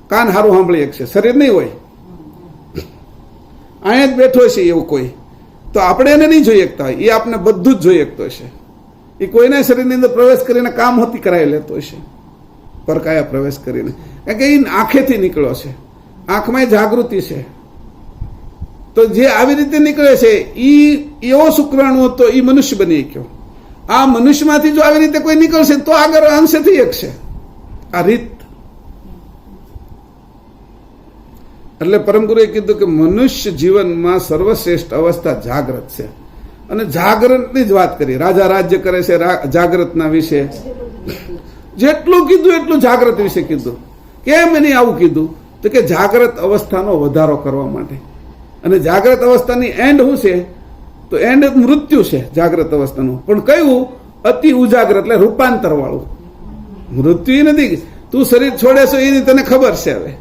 કાન સારું સાંભળી શકશે, શરીર નહીં હોય. અહીંયા જ બેઠો છે એવું કોઈ, તો આપણે એને નહીં જોઈ શકતા હોય, એ આપણે બધું જ જોઈ શકતો હશે. એ કોઈના શરીરની અંદર પ્રવેશ કરીને કામ હોતી કરાવી લેતો હશે, પરકાયા પ્રવેશ કરીને. કારણ કે એ આંખેથી નીકળ્યો છે, આંખમાં જાગૃતિ છે. તો જે આવી રીતે નીકળે છે એ એવો શુક્રાણુ હતો, એ મનુષ્ય બની ગયો. આ મનુષ્યમાંથી જો આવી રીતે કોઈ નીકળશે તો આગળ અંશે થઈ શકશે આ રીત. એટલે પરમ ગુરુએ કીધું કે મનુષ્ય જીવનમાં સર્વશ્રેષ્ઠ અવસ્થા જાગ્રત છે. અને જાગૃતની જ વાત કરી. રાજા રાજ્ય કરે છે જાગ્રતના વિશે. જેટલું કીધું એટલું જાગ્રત વિશે કીધું. કેમ એને આવું કીધું? તો કે જાગ્રત અવસ્થાનો વધારો કરવા માટે. અને જાગ્રત અવસ્થાની એન્ડ શું છે? તો એન્ડ મૃત્યુ છે જાગ્રત અવસ્થાનું. પણ કયું? અતિ ઉજાગ્રત, એટલે રૂપાંતર વાળું. મૃત્યુ એ નથી. તું શરીર છોડે છો એની તને ખબર છે. હવે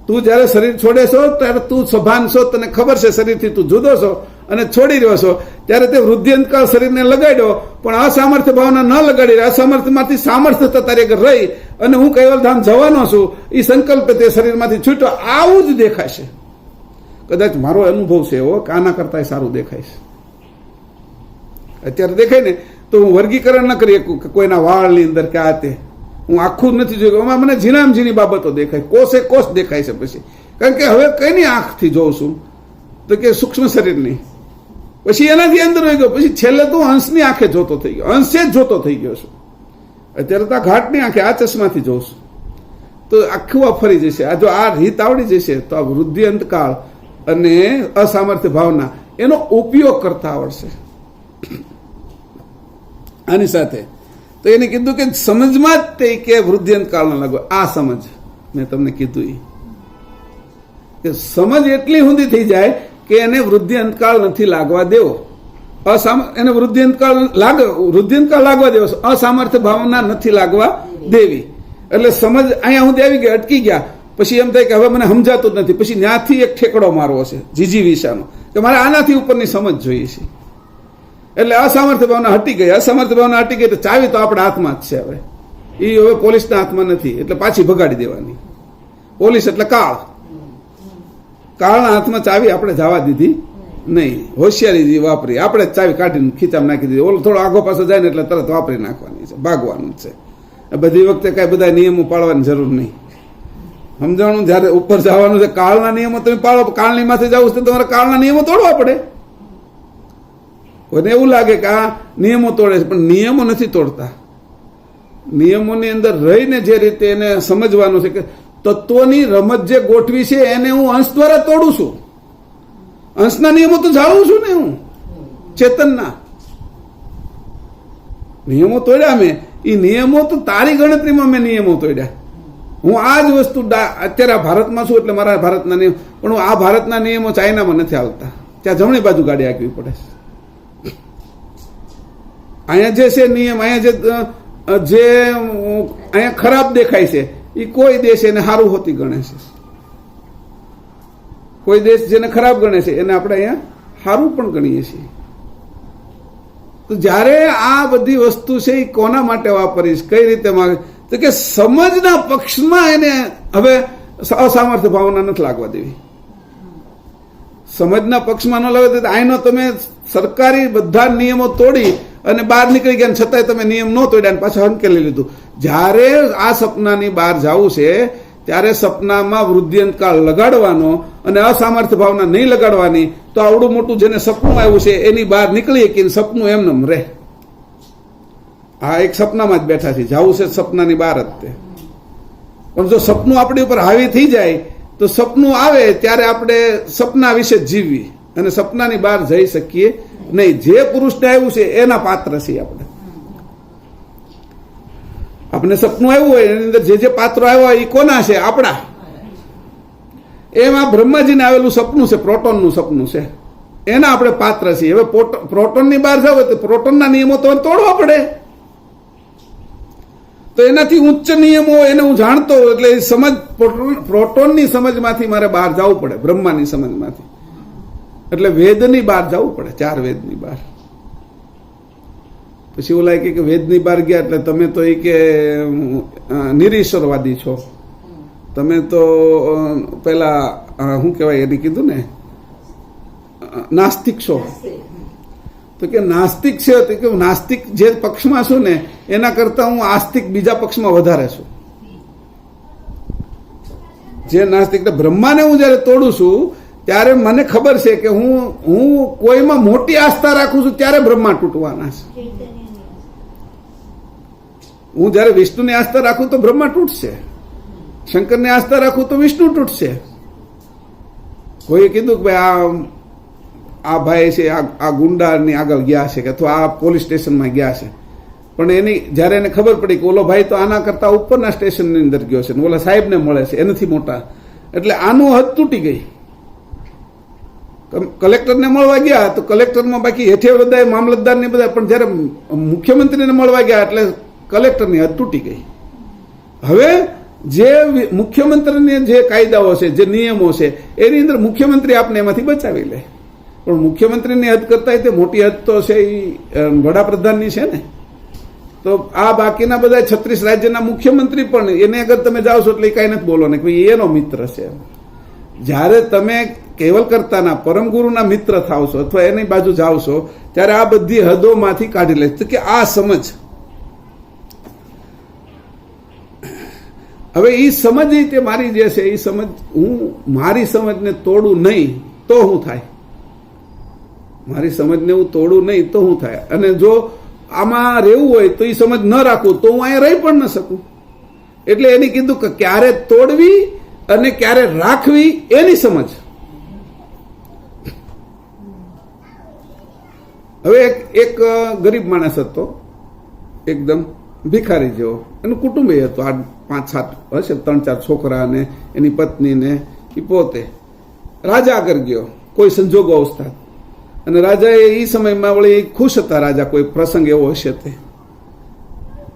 તું જયારે શરીર છોડે છો ત્યારે તું સભાન છો, તને ખબર છે શરીરથી તું જુદો છો અને છોડી રહ્યો છો. ત્યારે તે વૃદ્ધિઅંતકાળ શરીરને લગાડ્યો, પણ અસામર્થ્ય ભાવના ન લગાડી, અસામર્થ્યમાંથી સામર્થ્ય તારી આગળ રહી અને હું કૈવલધામ જવાનો છું એ સંકલ્પ તે શરીરમાંથી છૂટ્યો. આવું જ દેખાશે. કદાચ મારો અનુભવ છે એવો કે આના કરતા સારું દેખાય છે. અત્યારે દેખાય ને તો હું વર્ગીકરણ ન કરી શકું કે કોઈના વાળની અંદર કે આ તે. હું આખું નથી જોયું. એમાં મને ઝીણામ ઝીણી બાબતો દેખાય, કોષે કોષ દેખાય છે પછી. કારણ કે હવે કઈની આંખથી જોઉં છું? તો કે સૂક્ષ્મ શરીરની. પછી એનાથી અંદર રહી ગયો. પછી છેલ્લે તો હંસની આંખે જોતો થઈ ગયો, હંસે જ જોતો થઈ ગયો છું. અત્યારે તો આ ઘાટની આંખે, આ ચશ્માથી જોઉં છું. તો આખું આ ફરી જશે. આ જો આ રીત આવડી જશે તો આ વૃદ્ધિ અંતકાળ અને અસામર્થ્ય ભાવના એનો ઉપયોગ કરતા આવડશે. આની સાથે તો એને કીધું કે સમજમાં જ તે કે વૃદ્ધિઅંતકાળ ન લાગો. આ સમજ મેં તમને કીધું કે સમજ એટલી ઊંધી થઈ જાય કે એને વૃદ્ધિઅંતકાળ નથી લાગવા દેવો. એને વૃદ્ધિઅંતકાળ લાગવા દેવો, અસામર્થ્ય ભાવના નથી લાગવા દેવી. એટલે સમજ અહીંયા સુધી આવી ગઈ, અટકી ગયા. પછી એમ થાય કે હવે મને સમજાતું જ નથી. પછી ત્યાંથી એક ઠેકડો મારવો છે જીજીવિષાનો કે મારે આનાથી ઉપરની સમજ જોઈએ છે. એટલે અસામર્થ્ય ભાવના હટી ગઈ. અસામર્થ્ય ભાવના હટી ગઈ તો ચાવી તો આપણા હાથમાં જ છે. હવે એ હવે પોલીસના હાથમાં નથી, એટલે પાછી ભગાડી દેવાની. પોલીસ એટલે કાળ. કાળના હાથમાં ચાવી આપણે જવા દીધી નહીં. હોશિયારી વાપરી આપણે ચાવી કાઢીને ખીચામાં નાખી દીધી. ઓલો થોડો આગો પાછો જાય ને એટલે તરત વાપરી નાખવાની છે, ભાગવાનું છે. બધી વખતે કઈ બધા નિયમો પાળવાની જરૂર નહીં. સમજાણું? જયારે ઉપર જવાનું છે કાળના નિયમો તમે પાળો. કાળની માથે જવું છે તમારે કાળના નિયમો તોડવા પડે. મને એવું લાગે કે આ નિયમો તોડે છે, પણ નિયમો નથી તોડતા. નિયમોની અંદર રહીને જે રીતે એને સમજવાનું છે કે તત્વની રમત જે ગોઠવી છે એને હું અંશ દ્વારા તોડું છું. અંશના નિયમો તો જાણું છું ને હું, ચેતનના નિયમો તોડ્યા મેં. એ નિયમો તો તારી ગણતરીમાં મેં નિયમો તોડ્યા. હું આ જ વસ્તુ અત્યારે ભારતમાં છું એટલે મારા ભારતના નિયમ, પણ આ ભારતના નિયમો ચાઇનામાં નથી આવતા. ત્યાં જમણી બાજુ ગાડી આંકવી પડે છે. અહીંયા જે છે નિયમ, અહીંયા જે અહીંયા ખરાબ દેખાય છે એ કોઈ દેશ એને સારું હોતી ગણે છે. કોઈ દેશ જેને ખરાબ ગણે છે એને આપણે અહીંયા સારું પણ ગણીએ છીએ. તો જ્યારે આ બધી વસ્તુ છે એ કોના માટે વાપરીશ, કઈ રીતે માગે? તો કે સમજના પક્ષમાં એને હવે અસામર્થ્ય ભાવના નથી લાગવા દેવી. સમજના પક્ષમાં ન લાગે તો આઈનો તમે સરકારી બધા નિયમો તોડી અને બહાર નીકળી ગયા, છતાંય તમે નિયમ ન તોડ્યા અને પાછા હંકેલી લીધું. જ્યારે આ સપનાની બહાર જવું છે ત્યારે સપનામાં વૃદ્ધિઅંતકાળ લગાડવાનો અને અસામર્થ્ય ભાવના નહીં લગાડવાની. તો આવડું મોટું જેને સપનું આવ્યું છે એની બહાર નીકળી કે સપનું એમનેમ રહે. આ એક સપનામાં જ બેઠા છે, જવું છે સપનાની બહાર જ તે. પણ જો સપનું આપણી ઉપર હાવી થઈ જાય તો સપનું આવે ત્યારે આપણે સપના વિશે જીવવી અને સપનાની બહાર જઈ શકીએ નહીં. જે પુરુષને આવ્યું છે એના પાત્ર છીએ આપણે. આપણે સપનું આવ્યું હોય એની અંદર જે પાત્રો આવ્યા એ કોના છે? આપણા. એમાં બ્રહ્માજીને આવેલું સપનું છે, પ્રોટોનનું સપનું છે, એના આપણે પાત્ર છીએ. હવે પ્રોટોનની બહાર જાવ તો પ્રોટોનના નિયમો તો તોડવા પડે. તો એનાથી ઉચ્ચ નિયમો એને હું જાણતો એટલે સમજ પ્રોટોનની સમજમાંથી મારે બહાર જવું પડે, બ્રહ્માની સમજમાંથી. એટલે વેદની બહાર જવું પડે, 4 વેદની બહાર. પછી ઓલા કે વેદની બહાર ગયા એટલે તમે તો એ કે નિરીશ્વરવાદી છો, તમે તો પેલા શું કહેવાય એને કીધું ને નાસ્તિક છો. તો કે નાસ્તિક છે તો કે નાસ્તિક જે પક્ષમાં છું ને એના કરતા હું આસ્તિક બીજા પક્ષમાં વધારે છું. જે નાસ્તિક બ્રહ્માને હું જયારે તોડું છું ત્યારે મને ખબર છે કે હું કોઈમાં મોટી આસ્થા રાખું છું ત્યારે બ્રહ્મા તૂટવાના છે. હું જયારે વિષ્ણુની આસ્થા રાખું તો બ્રહ્મા તૂટશે, શંકરની આસ્થા રાખું તો વિષ્ણુ તૂટશે. કોઈએ કીધું કે ભાઈ આ ભાઈ છે આ ગુંડાની આગળ ગયા છે કે અથવા આ પોલીસ સ્ટેશનમાં ગયા છે, પણ એની જયારે એને ખબર પડી કે ઓલો ભાઈ તો આના કરતા ઉપરના સ્ટેશનની અંદર ગયો છે, ઓલા સાહેબને મળે છે એનાથી મોટા, એટલે આનું હદ તૂટી ગઈ. કલેક્ટરને મળવા ગયા તો કલેક્ટરમાં બાકી હેઠે બધા મામલતદારને બધા, પણ જયારે મુખ્યમંત્રીને મળવા ગયા એટલે કલેક્ટરની હદ તૂટી ગઈ. હવે જે મુખ્યમંત્રીને જે કાયદાઓ છે, જે નિયમો છે એની અંદર મુખ્યમંત્રી આપને એમાંથી બચાવી લે, પણ મુખ્યમંત્રીની હદ કરતા તે મોટી હદ તો છે એ વડાપ્રધાનની છે ને. તો આ બાકીના બધા 36 રાજ્યના મુખ્યમંત્રી પણ એને અગર તમે જાઓ છો એટલે કઈ નથી બોલો ને કે એનો મિત્ર છે. જ્યારે તમે કેવલ કરતાના પરમ ગુરુના મિત્ર થાવ છો અથવા એની બાજુ જાઓ છો ત્યારે આ બધી હદોમાંથી કાઢી લે તો કે આ સમજ. હવે એ સમજ તે મારી જે છે એ સમજ હું મારી સમજને તોડું નહીં તો શું થાય? મારી સમજને હું તોડું નહીં તો શું થાય? અને જો આમાં રહેવું હોય તો એ સમજ ન રાખું તો હું અહીંયા રહી પણ ન શકું. એટલે એને કીધું કે ક્યારે તોડવી અને ક્યારે રાખવી એની સમજ. હવે એક ગરીબ માણસ હતો, એકદમ ભિખારી જેવો, એનું કુટુંબ હતું, આ 5-7 હશે, 3-4 છોકરા ને એની પત્ની ને એ પોતે. રાજા આગળ ગયો કોઈ સંજોગો અવસ્થા, અને રાજા એ સમયમાં વળી ખુશ હતા. રાજા કોઈ પ્રસંગ એવો હશે તે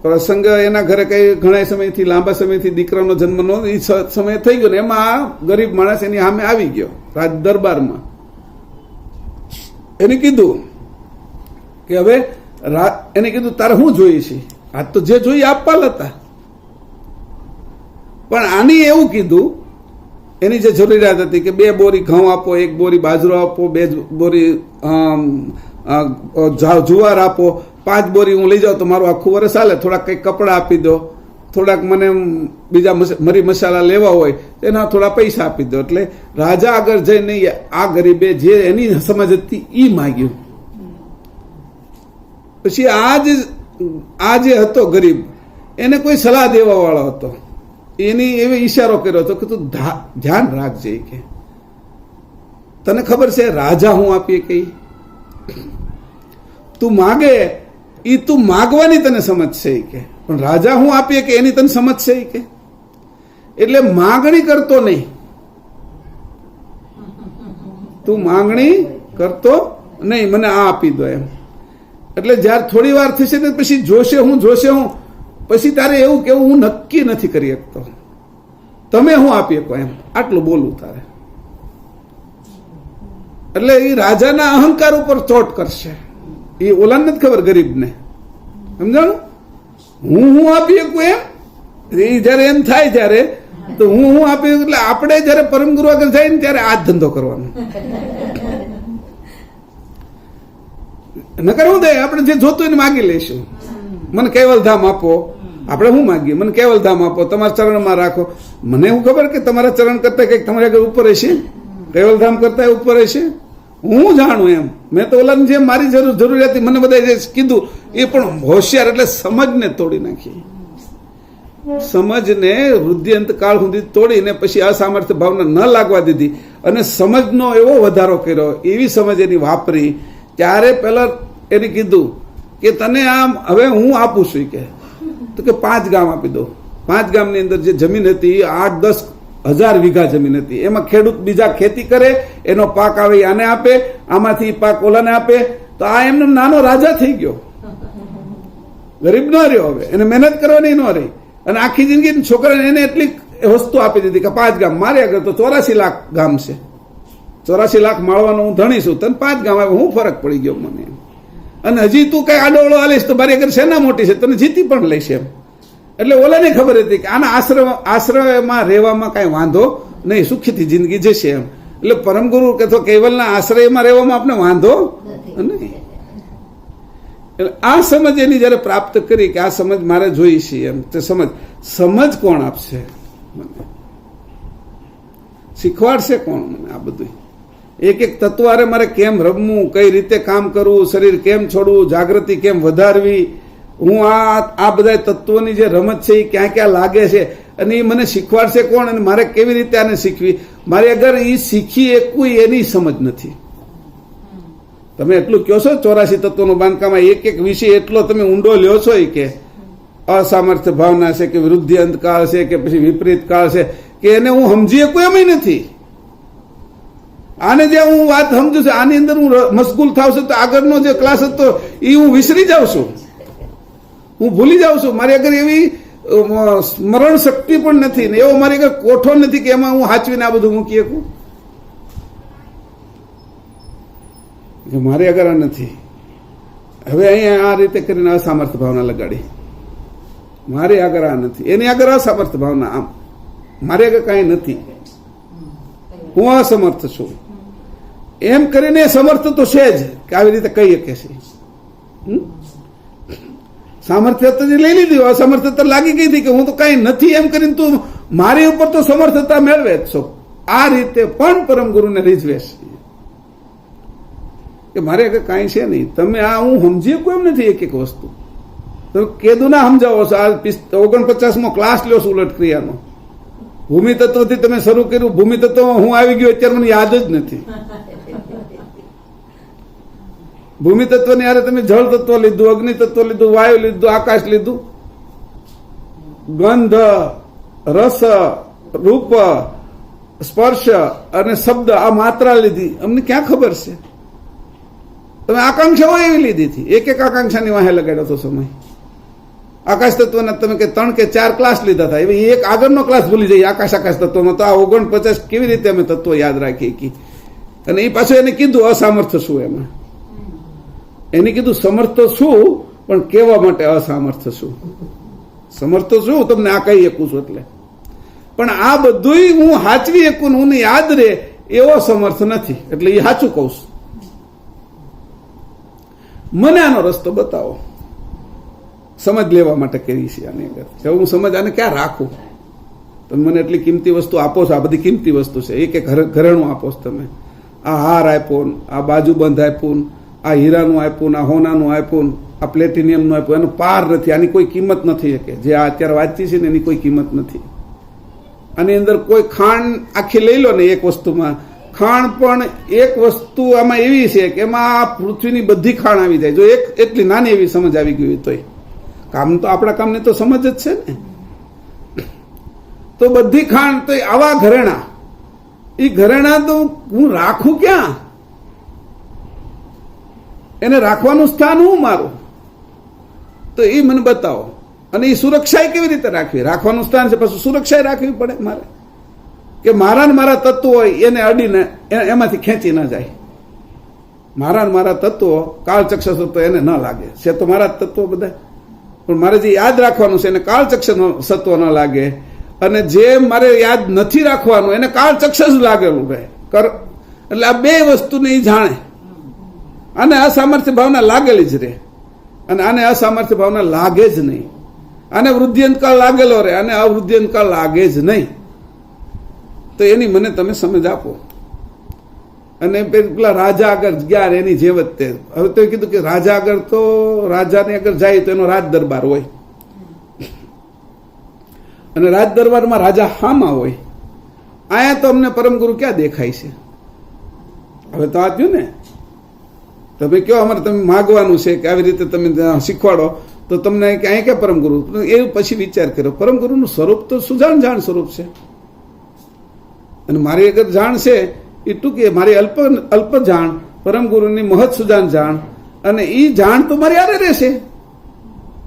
પ્રસંગ એના ઘરે કઈ ઘણા સમયથી લાંબા સમયથી દીકરાનો જન્મનો એ સમય થઈ ગયો ને એમાં આ ગરીબ માણસ એની સામે આવી ગયો રાજ દરબારમાં. એને કીધું કે હવે એને કીધું તારે શું જોઈએ છે? આ તો જે જોઈએ આપવાલ હતા, પણ આની એવું કીધું એની જે જરૂરિયાત હતી કે 2 બોરી ઘઉં આપો, 1 બોરી બાજરો આપો, 2 બોરી જુવાર આપો, 5 બોરી હું લઈ જાઉં તો મારું આખું વર્ષ ચાલે. થોડાક કંઈક કપડાં આપી દો, થોડાક મને બીજા મરી મસાલા લેવા હોય એના થોડા પૈસા આપી દો. એટલે રાજા આગળ જઈને આ ગરીબે જે એની સમજ હતી એ માગ્યું. પછી આ જે હતો ગરીબ એને કોઈ સલાહ દેવા વાળો હતો, એની એવો ઈશારો કર્યો હતો કે તું ધ્યાન રાખજે કે તને ખબર છે રાજા હું આપીએ કે તું માગે એ તું માગવાની તને સમજ છે કે, પણ રાજા હું આપીએ કે એની તને સમજ છે કે. એટલે માગણી કરતો નહીં, તું માગણી કરતો નહીં, મને આ આપી દો એમ. એટલે જયારે થોડી વાર થશે ને પછી જોશે હું પછી તારે એવું કેવું હું નક્કી નથી કરી શકતો, તમે હું આપી શકો એમ, આટલું બોલવું તારે. એટલે એ રાજાના અહંકાર ઉપર ચોટ કરશે. એ ઓલા નથી ખબર ગરીબને, સમજાણું? હું આપી શકું એમ એ જયારે એમ થાય ત્યારે તો હું આપી. એટલે આપણે જયારે પરમ ગુરુ આગળ જાય ને ત્યારે આ જ ધંધો કરવાનો. નકર હું દે આપણે જે જોતું એને માગી લઈશું. મને કેવલ ધામ આપો, આપણે શું માગીએ? મને કેવલ ધામ આપો, તમારા ચરણમાં રાખો. મને એવું ખબર કે તમારા ચરણ કરતા કંઈક તમારે આગળ ઉપર હશે, કેવલ ધામ કરતા ઉપર હશે. હું જાણું એમ. મેં તો ઓલાની જેમ મારી જરૂરિયાત મને બધા જે કીધું એ પણ હોશિયાર એટલે સમજને તોડી નાખી. સમજને વૃદ્ધિ અંતકાળ સુધી તોડીને પછી અસામર્થ્ય ભાવના ન લાગવા દીધી અને સમજનો એવો વધારો કર્યો, એવી સમજ એની વાપરી. ત્યારે પેલા એને કીધું કે તને આમ હવે હું આપું છું કે 5 ગામ આપી દો. 5 ગામની અંદર જે જમીન હતી 8-10 હજાર વીઘા જમીન હતી. એમાં ખેડૂત બીજા ખેતી કરે, એનો પાક આવે આને આપે, આમાંથી પાક ઓલાને આપે. તો આ એમનો નાનો રાજા થઈ ગયો, ગરીબ ન રહ્યો. હવે એને મહેનત કરવાની ન રહી અને આખી જિંદગી છોકરાને એને એટલી વસ્તુ આપી દીધી કે 5 ગામ. મારે આગળ તો 84 લાખ ગામ છે, 84 લાખ માળવાનો હું ધણી છું, તને 5 ગામ આવે હું ફરક પડી ગયો મને. અને હજી તું કઈ આડોળો હાલીશ તો મારી આગળ સેના મોટી છે, તને જીતી પણ લઈશ એમ. એટલે ઓલાને ખબર હતી કે આના આશ્રયમાં રહેવામાં કઈ વાંધો નહીં, સુખીથી જિંદગી જશે એમ. એટલે પરમગુરુ કે તો કેવલના આશ્રયમાં રહેવામાં આપણે વાંધો નહીં. એટલે આ સમજ એની જયારે પ્રાપ્ત કરી કે આ સમજ મારે જોઈ છે એમ, તે સમજ કોણ આપશે મને, શીખવાડશે કોણ મને આ બધું? એક એક તત્વારે મારે કેમ રમવું, કઈ રીતે કામ કરવું, શરીર કેમ છોડવું, જાગૃતિ કેમ વધારવી, હું આ બધા તત્વોની જે રમત છે એ ક્યાં ક્યાં લાગે છે અને એ મને શીખવાડશે કોણ અને મારે કેવી રીતે આને શીખવી? મારે અગર એ શીખી એકું એની સમજ નથી. તમે એટલું કહો છો 84 તત્વોનું બાંધકામ, એક વિષય એટલો તમે ઊંડો લ્યો છો કે અસામર્થ્ય ભાવના છે કે વૃદ્ધિ અંતકાળ છે કે પછી વિપરીત કાળ છે કે એને હું સમજી શકું એમ નથી. આને જે હું વાત સમજુ છું આની અંદર હું મશગુલ થાવ છું તો આગળનો જે ક્લાસ હતો એ હું વિસરી જાઉં છું, હું ભૂલી જાઉં છું. મારી આગળ એવી સ્મરણ શક્તિ પણ નથી ને એવો મારી આગળ કોઠો નથી કે એમાં હું હાચવીને આ બધું મૂકી શકું. મારી આગળ આ નથી. હવે અહીંયા આ રીતે કરીને અસામર્થ્ય ભાવના લગાડી. મારી આગળ આ નથી, એની આગળ અસામર્થ્ય ભાવના. આમ મારી આગળ કાંઈ નથી, હું અસમર્થ છું એમ કરીને સમર્થ તો છે જ કે આવી રીતે કહી શકે છે. સામર્થ્ય તો લઈ લીધી, અસમર્થતા લાગી ગઈ હતી કે હું તો કઈ નથી એમ કરીને તું મારી ઉપર તો સમર્થતા મેળવે જ છો. આ રીતે પણ પરમ ગુરુને રીઝવે છે કે મારે આગળ કાંઈ છે નહીં. તમે આ હું સમજી કોઈ એમ નથી એક વસ્તુ. તમે કેદું ના સમજાવો છો. આ 49મો ક્લાસ લ્યો છો ઉલટ ક્રિયાનો. ભૂમિ તત્વથી તમે શરૂ કર્યું, ભૂમિ તત્વ હું આવી ગયો અત્યારે મને યાદ જ નથી. ભૂમિ તત્વની હારે તમે જળ તત્વ લીધું, અગ્નિ તત્વ લીધું, વાયુ લીધું, આકાશ લીધું, ગંધ, રસ, રૂપ, સ્પર્શ અને શબ્દ આ માત્રા લીધી. અમને ક્યાં ખબર છે? તમે આકાંક્ષાઓ એવી લીધી હતી, એક એક આકાંક્ષાની વાહે લગાડ્યો હતો સમય. આકાશ તત્વના તમે કે 3 કે 4 ક્લાસ લીધા હતા, એવી એક આગળનો ક્લાસ ભૂલી જઈએ આકાશ તત્વમાં. તો આ 49 કેવી રીતે અમે તત્વો યાદ રાખીએ? અને એ પાછું એને કીધું અસામર્થ શું એમાં. એને કીધું સમર્થ શું પણ કેવા માટે અસામર્થ શું. સમર્થ શું તમને આ કહી શકું છું એટલે, પણ આ બધું હું હાચવી શકું હું યાદ રહે એવો સમર્થ નથી. એટલે એ સાચું કહું છું. મને આનો રસ્તો બતાવો. સમજ લેવા માટે કરી છે આની અંદર. હું સમજ આને ક્યાં રાખું? તમે મને એટલી કિંમતી વસ્તુ આપો છો, આ બધી કિંમતી વસ્તુ છે. એક એક ઘરેણું આપો છો તમે. આ હાર આપ્યો, આ બાજુબંધ આપ્યું, આ હીરાનું આપ્યું, આ હોનાનું આપ્યું, આ પ્લેટિનિયમનું આપ્યું, એનો પાર નથી. આની કોઈ કિંમત નથી. કે જે આ અત્યારે વાતચીત છે ને એની કોઈ કિંમત નથી. આની અંદર કોઈ ખાંડ આખી લઈ લો ને એક વસ્તુમાં, ખાંડ પણ એક વસ્તુ આમાં એવી છે કે એમાં આ પૃથ્વીની બધી ખાંડ આવી જાય. જો એક એટલી નાની એવી સમજ આવી ગઈ તોય કામ તો આપણા કામની તો સમજ જ છે ને. તો બધી ખાંડ તો આવા ઘરેણા, એ ઘરેણા તો હું રાખું ક્યાં? એને રાખવાનું સ્થાન હું મારું તો એ મને બતાવો. અને એ સુરક્ષા કેવી રીતે રાખવી? રાખવાનું સ્થાન છે, પછી સુરક્ષા રાખવી પડે મારે કે મારા ને મારા તત્વો હોય એને અડીને એમાંથી ખેંચી ન જાય. મારા ને મારા તત્વો કાળચક્ષ સત્વ એને ન લાગે છે. તો મારા તત્વો બધા, પણ મારે જે યાદ રાખવાનું છે એને કાળચક્ષ સત્વ ન લાગે, અને જે મારે યાદ નથી રાખવાનું એને કાળચક્ષ જ લાગેલું રહે. એટલે આ બે વસ્તુને એ જાણે. આને અસામર્થ્ય ભાવના લાગેલી જ રહે, અને આને અસામર્થ્ય ભાવના લાગે જ નહીં. આને વૃદ્ધિ અંતકાળ લાગેલો રહે, આને અવૃદ્ધિ અંતકાળ લાગે જ નહીં. તો એની મને તમે સમજ આપો. અને પેલા રાજા આગળ ગયા એની જેવત તે. હવે તો કીધું કે રાજા આગળ તો રાજાને આગળ જાય તો એનો રાજ દરબાર હોય, અને રાજ દરબારમાં રાજા હામાં હોય. અહીંયા તો અમને પરમગુરુ ક્યાં દેખાય છે? હવે તો આપ્યું ને, તમે કયો અમારે તમે માગવાનું છે કે આવી રીતે તમે શીખવાડો તો તમને અહીં ક્યાં પરમગુરુ? એ પછી વિચાર કર્યો, પરમગુરુનું સ્વરૂપ તો સુજાણ જાણ સ્વરૂપ છે, અને મારી અગર જાણ છે એ ટૂંકી, મારી અલ્પ જાણ, પરમગુરુની મહત સુજાન જાણ, અને એ જાણ તો મારી આરે રહેશે.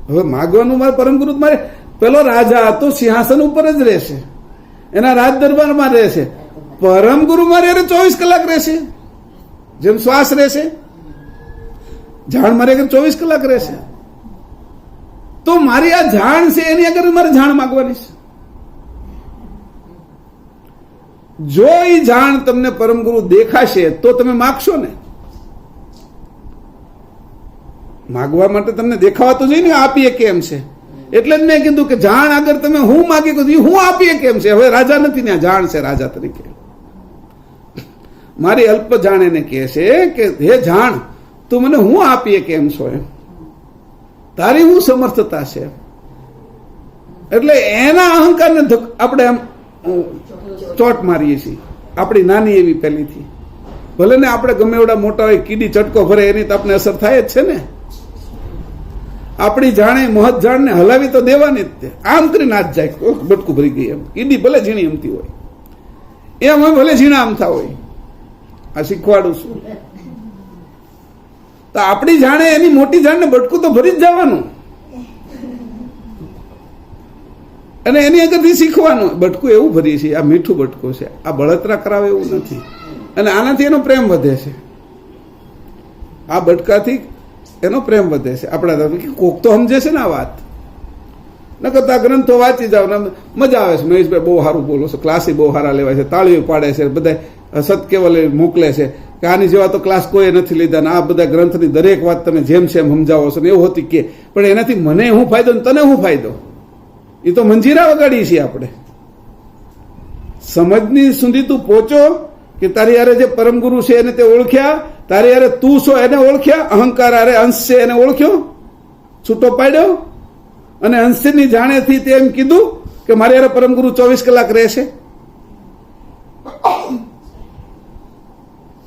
હવે માગવાનું મારે પરમગુરુ મારે પેલો રાજા તો સિંહાસન ઉપર જ રહેશે, એના રાજ દરબારમાં રહેશે. પરમગુરુ મારે 24 કલાક રહેશે, જેમ શ્વાસ રહેશે. જાણ મારે આગળ 24 કલાક રહેશે. તો મારી આ જાણ છે એની આગળ મારે જાણ માગવાની છે. જો એ જાણ તમને પરમગુરુ દેખાશે તો તમે માગશો ને. માગવા માટે તમને દેખાવા તો જોઈએ ને આપીએ કેમ છે. એટલે જ મેં કીધું કે જાણ આગળ તમે હું માગી કીધું હું આપીએ કેમ છે. હવે રાજા નથી ને, જાણ છે રાજા તરીકે. મારી અલ્પ જાણ એને કહે છે કે હે જાણ, તું મને હું આપીએ કેમ છો, એમ તારી હું સમર્થતા છે. એટલે એના અહંકારને આપણે આમ ચોટ મારીએ છીએ, આપણી નાની એવી પહેલીથી. ભલે ને આપણે ગમે એવડા મોટા હોય, કીડી ચટકો ભરે એની તો આપણે અસર થાય જ છે ને. આપણી જાણે મહત જાણને હલાવી તો દેવાની જ તે. આમ કરીને આજ જાય બટકું ભરી ગઈ એમ. કીડી ભલે ઝીણી અમતી હોય, એમ ભલે ઝીણા અમથા હોય. આ શીખવાડું છું. તો આપણી જાણે એની મોટી જાણને બટકું તો ભરી જ જવાનું, અને એની આગળથી શીખવાનું. બટકું એવું ભરીએ છીએ, આ મીઠું બટકું છે, આ બળતરા કરાવે એવું નથી, અને આનાથી એનો પ્રેમ વધે છે. આ બટકાથી એનો પ્રેમ વધે છે. આપણા કોક તો સમજે છે ને આ વાત. ન કરતા ગ્રંથો વાંચી જાવ ને મજા આવે છે. મહેશભાઈ બહુ સારું બોલો છો, ક્લાસી બહુ સારા લેવાય છે, તાળીઓ પાડે છે, બધા સત્કેવલે મોકલે છે કે આની જેવા તો ક્લાસ કોઈ નથી લીધા, ને આ બધા ગ્રંથની દરેક વાત તમે જેમ છે એમ સમજાવો છો ને એવું હતી કે. પણ એનાથી મને શું ફાયદો ને તને શું ફાયદો? એ તો મંજીરા વગાડીએ છીએ આપણે. સમજની સુધી તું પહોંચો કે તારી યારે જે પરમગુરુ છે એને તે ઓળખ્યા, તારી યારે તું છો એને ઓળખ્યા, અહંકાર આરે અંશ છે એને ઓળખ્યો, છૂટો પાડ્યો, અને અંશની જાણેથી તે એમ કીધું કે મારી યારે પરમગુરુ 24 કલાક રહેશે.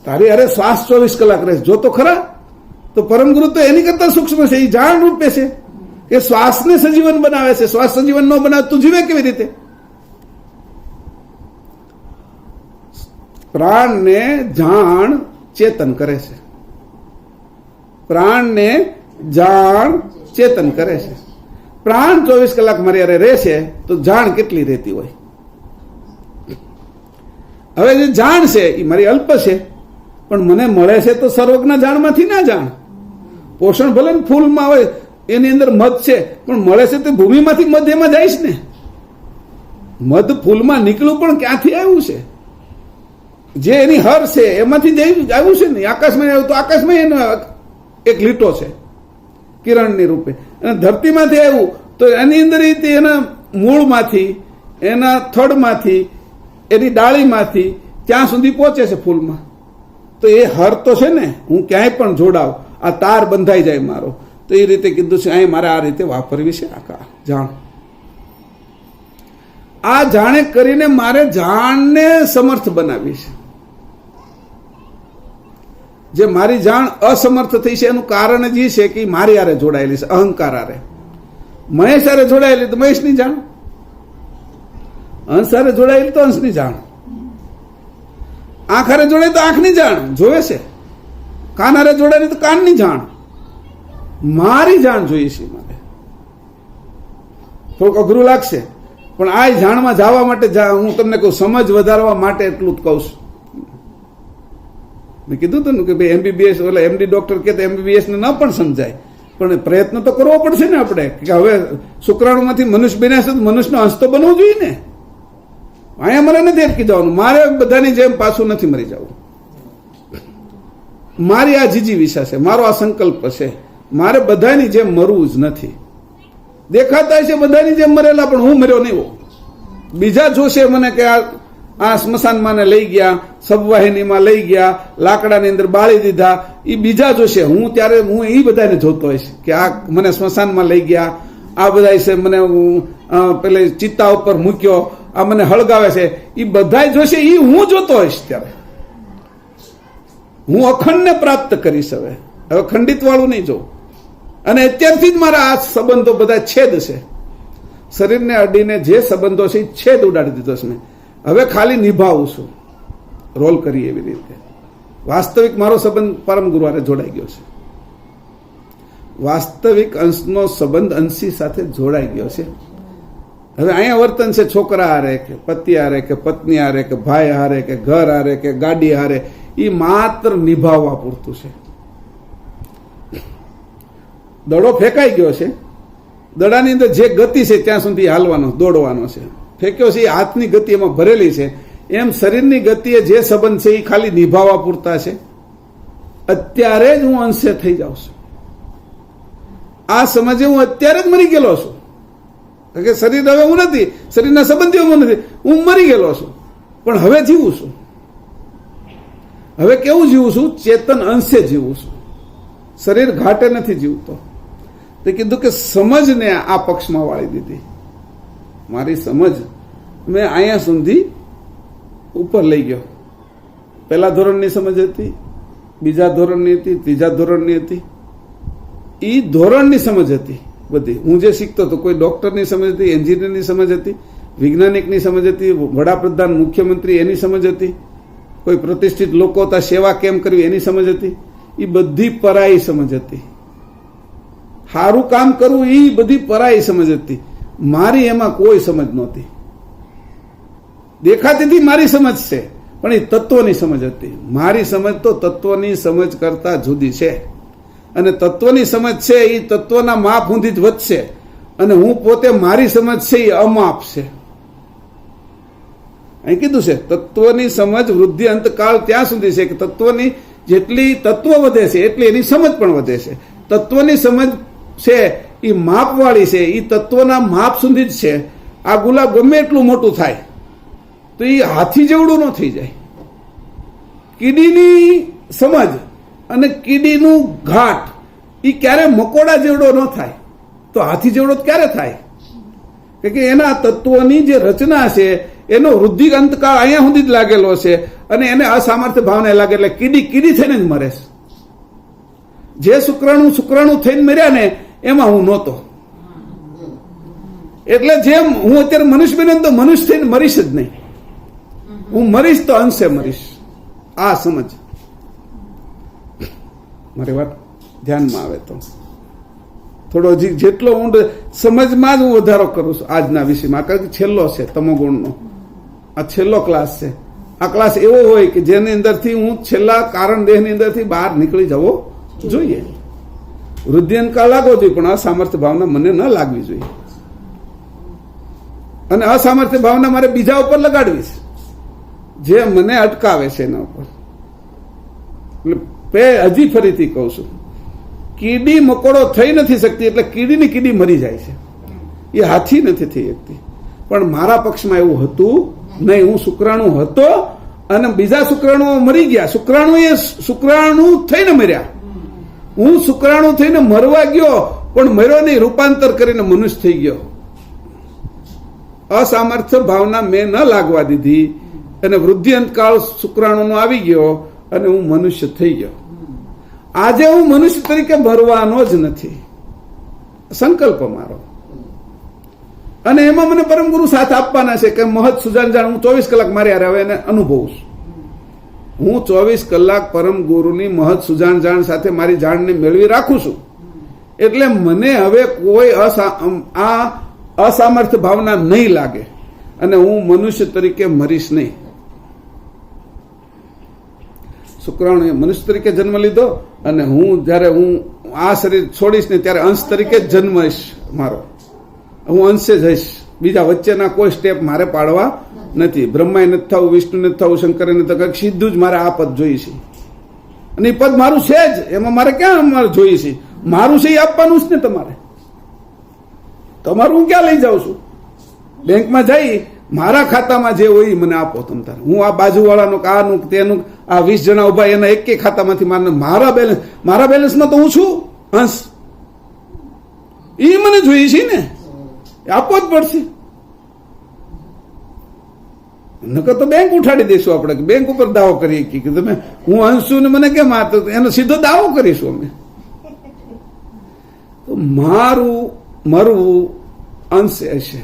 તારી યારે શ્વાસ 24 કલાક રહેશે. જો તો ખરા, તો પરમગુરુ તો એની કરતા સૂક્ષ્મ છે, એ જાણ રૂપે છે કે શ્વાસને સજીવન બનાવે છે. શ્વાસ સજીવન ન બનાવે તું જીવે કેવી રીતે? પ્રાણને જાણ ચેતન કરે છે. પ્રાણને જાણ ચેતન કરે છે. પ્રાણ 24 કલાક મારી યારે રહેશે તો જાણ કેટલી રહેતી હોય? હવે જે જાણ છે એ મારી અલ્પ છે, પણ મને મળે છે તો સર્વજ્ઞ જાણમાંથી ના જાણ. પોષણ ભલે ને ફૂલમાં હોય, એની અંદર મધ છે, પણ મળે છે તે ભૂમિમાંથી મધ એમાં જાય છે ને. મધ ફૂલમાં નીકળ્યું પણ ક્યાંથી આવ્યું છે? જે એની હર છે એમાંથી આવ્યું છે ને. આકાશમાં આવ્યું તો આકાશમાં એનો એક લીટો છે કિરણની રૂપે, અને ધરતીમાંથી આવ્યું તો એની અંદર એના મૂળમાંથી, એના થડમાંથી, એની ડાળીમાંથી ત્યાં સુધી પહોંચે છે ફૂલમાં. તો એ હર તો છે ને. હું ક્યાંય પણ જોડાવ, આ તાર બંધાઈ જાય મારો, તો એ રીતે કીધું છે અહીં મારે આ રીતે વાપરવી છે આખા જાણ. આ જાણે કરીને મારે જાણને સમર્થ બનાવી છે. જે મારી જાણ અસમર્થ થઈ છે એનું કારણ જ એ છે કે મારી હારે જોડાયેલી છે, અહંકાર હારે. મહેશ હારે જોડાયેલી તો મહેશની જાણ, અંશ હારે જોડાયેલી તો અંશની જાણ, આંખ હારે જોડાય તો આંખની જાણ જોવે છે, કાન હારે જોડાયેલી તો કાનની જાણ. મારી જાણ જોઈએ છે મારે. થોડુંક અઘરું લાગશે, પણ આ જાણમાં જવા માટે હું તમને કહું, સમજ વધારવા માટે એટલું જ કહું છું. મેં કીધું હતું ને કે ભાઈ MBBS એટલે MD ડોક્ટર કે MBBS ને ન પણ સમજાય, પણ પ્રયત્ન તો કરવો પડશે ને આપણે કે હવે શુક્રાણુમાંથી મનુષ્ય બન્યા છે તો મનુષ્યનો અંશ તો બનવો જોઈએ ને. અહીંયા મારે નથી અટકી જવાનું, મારે બધાની જેમ પાછું નથી મરી જવું. મારી આ જીજીવિષા છે, મારો આ સંકલ્પ છે, મારે બધાની જેમ મરવું જ નથી. દેખાતા છે બધાની જેમ મરેલા, પણ હું મર્યો નહીં હોઉં. બીજા જોશે મને કે આ સ્મશાનમાં ને લઈ ગયા, સબવાહિનીમાં લઈ ગયા, લાકડાની અંદર બાળી દીધા, એ બીજા જોશે. ત્યારે હું એ બધાને જોતો હોઈશ કે આ મને સ્મશાનમાં લઈ ગયા, આ બધા છે મને પેલે ચિત્તા ઉપર મૂક્યો, આ મને હળગાવે છે, એ બધા જોશે. એ હું જોતો હોઈશ. ત્યારે હું અખંડને પ્રાપ્ત કરીશ. હવે ખંડિત વાળું નહીં જોઉં. અને અત્યારથી જ મારા આ સંબંધો બધા છેદ છે. શરીરને અડીને જે સંબંધો છે એ છેદ ઉડાડી દીધો છે. હવે ખાલી નિભાવું છું, રોલ કરી એવી રીતે. વાસ્તવિક મારો સંબંધ પરમ ગુરુ હારે જોડાઈ ગયો છે. વાસ્તવિક અંશનો સંબંધ અંશી સાથે જોડાઈ ગયો છે. હવે અહીંયા વર્તન છે છોકરા હારે કે પતિ હારે કે પત્ની હારે કે ભાઈ હારે કે ઘર હારે કે ગાડી હારે, એ માત્ર નિભાવવા પૂરતું છે. દડો ફેંકાઈ ગયો છે. દડાની અંદર જે ગતિ છે ત્યાં સુધી હાલવાનો, દોડવાનો છે. ફેંક્યો છે એ હાથની ગતિ એમાં ભરેલી છે. એમ શરીરની ગતિએ જે સંબંધ છે એ ખાલી નિભાવવા પૂરતા છે. અત્યારે જ હું અંશે થઈ જાઉં છું. આ સમજે હું અત્યારે જ મરી ગયેલો છું. કે શરીર હવે હું નથી, શરીરના સંબંધીઓ હું નથી, હું મરી ગયેલો છું. પણ હવે જીવું છું. હવે કેવું જીવું છું? ચેતન અંશે જીવું છું. શરીર ઘાટે નથી જીવતો. તે કીધું કે સમજને આ પક્ષમાં વાળી દીધી. મારી સમજ મેં અહીંયા સુધી ઉપર લઈ ગયો. પહેલા ધોરણની સમજ હતી, બીજા ધોરણની હતી, ત્રીજા ધોરણની હતી. એ ધોરણની સમજ હતી બધી. હું જે શીખતો હતો, કોઈ ડોક્ટરની સમજ હતી, એન્જિનિયરની સમજ હતી, વૈજ્ઞાનિકની સમજ હતી, વડાપ્રધાન મુખ્યમંત્રી એની સમજ હતી, કોઈ પ્રતિષ્ઠિત લોકો હતા સેવા કેમ કરવી એની સમજ હતી. એ બધી પરાઈ સમજ હતી. સારું કામ કરવું એ બધી પરાઈ સમજ હતી. મારી એમાં કોઈ સમજ નહોતી. દેખાતી હતી મારી સમજ છે, પણ એ તત્વની સમજ હતી. મારી સમજ તો તત્વની સમજ કરતા જુદી છે. અને તત્વની સમજ છે એ તત્વના માપ સુધી જ વધશે. અને હું પોતે મારી સમજ છે એ અમાપ છે. અહીં કીધું છે તત્વની સમજ વૃદ્ધિ અંતકાળ ત્યાં સુધી છે કે તત્વની જેટલી તત્વ વધે છે એટલી એની સમજ પણ વધે છે. તત્વની સમજ છે એ માપવાળી છે. એ તત્વના માપ સુધી જ છે. આ ગુલાબ ગમે એટલું મોટું થાય તો એ હાથી જેવડું ન થઈ જાય. કીડીની સમજ અને કીડીનું ઘાટ એ ક્યારે મકોડા જેવડો ન થાય તો હાથી જેવડો ક્યારે થાય? કે એના તત્વોની જે રચના છે એનો વૃદ્ધિ અંતકાળ અહીંયા સુધી જ લાગેલો છે. અને એને અસામર્થ્ય ભાવને લાગે એટલે કીડી થઈને જ મરે છે. જે શુક્રાણુ થઈને મર્યા ને એમાં હું નહોતો. એટલે જેમ હું અત્યારે મનુષ્ય બન્યો તો મનુષ્ય થઈને મરીશ જ નહીં. હું મરીશ તો અંશે મરીશ. આ સમજ મારી વાત ધ્યાનમાં આવે તો થોડો હજી જેટલો ઊંડ સમજમાં જ હું વધારો કરું છું આજના વિષયમાં. કારણ કે છેલ્લો છે તમોગુણનો. આ છેલ્લો ક્લાસ છે. આ ક્લાસ એવો હોય કે જેની અંદરથી હું છેલ્લા કારણ દેહની અંદરથી બહાર નીકળી જવો જોઈએ. વૃદ્ધિઅંતકાળ લાગવો જોઈએ પણ અસામર્થ્ય ભાવના મને ન લાગવી જોઈએ. અને અસામર્થ્ય ભાવના મારે બીજા ઉપર લગાડવી છે જે મને અટકાવે છે એના ઉપર. એટલે હજી ફરીથી કહું છું, કીડી મકોડો થઈ નથી શકતી એટલે કીડીની કીડી મરી જાય છે. એ હાથી નથી થઈ શકતી. પણ મારા પક્ષમાં એવું હતું નહીં. હું શુક્રાણુ હતો અને બીજા શુક્રાણુઓ મરી ગયા. શુક્રાણુ થઈને મર્યા. હું શુક્રાણુ થઈને મરવા ગયો પણ મર્યો નહીં, રૂપાંતર કરીને મનુષ્ય થઈ ગયો. અસામર્થ્ય ભાવના મેં ન લાગવા દીધી અને વૃદ્ધિ અંતકાળ શુક્રાણુનો આવી ગયો અને હું મનુષ્ય થઈ ગયો. આજે હું મનુષ્ય તરીકે મરવાનો જ નથી, સંકલ્પ મારો. અને એમાં મને પરમ ગુરુ સાથ આપવાના છે કે મહત સુજાન જાણ. હું 24 કલાક મારી હારે હવે એને અનુભવું છું. હું 24 કલાક પરમ ગુરુની મહત સુજાન જાણ સાથે મારી જાણને મેળવી રાખું છું. એટલે મને હવે કોઈ અસામર્થ્ય ભાવના નહીં લાગે અને હું મનુષ્ય તરીકે મરીશ નહીં. શુક્રાણુએ મનુષ્ય તરીકે જન્મ લીધો અને જયારે હું આ શરીર છોડીશ ને ત્યારે અંશ તરીકે જ જન્મીશ મારો. હું અંશે જઈશ. બીજા વચ્ચેના કોઈ સ્ટેપ મારે પાડવા નથી. બ્રહ્માએ નથી થવું, વિષ્ણુ નથી થવું, શંકરે નથી થવું, સીધું જ મારે આ પદ જોઈ છે. અને એ પદ મારું છે જ, એમાં મારે ક્યાં મારે જોઈએ છે? મારું છે એ આપવાનું જ ને તમારે. તમારું હું ક્યાં લઈ જાઉં છું? બેંકમાં જઈ મારા ખાતામાં જે હોય એ મને આપો તમ તારે. હું આ બાજુવાળાનું આનું તેનું આ 20 જણા ઉભા એના એક ખાતામાંથી મારા બેલેન્સમાં તો હું છું અંશ, એ મને જોઈએ છે ને, આપવો જ પડશે. નકર તો બેંક ઉઠાડી દઈશું આપણે, બેંક ઉપર દાવો કરીએ કે તમે હું અંશ છું ને મને કેમ આપતો, એનો સીધો દાવો કરીશું અમે. તો મારું મરવું અંશ હશે,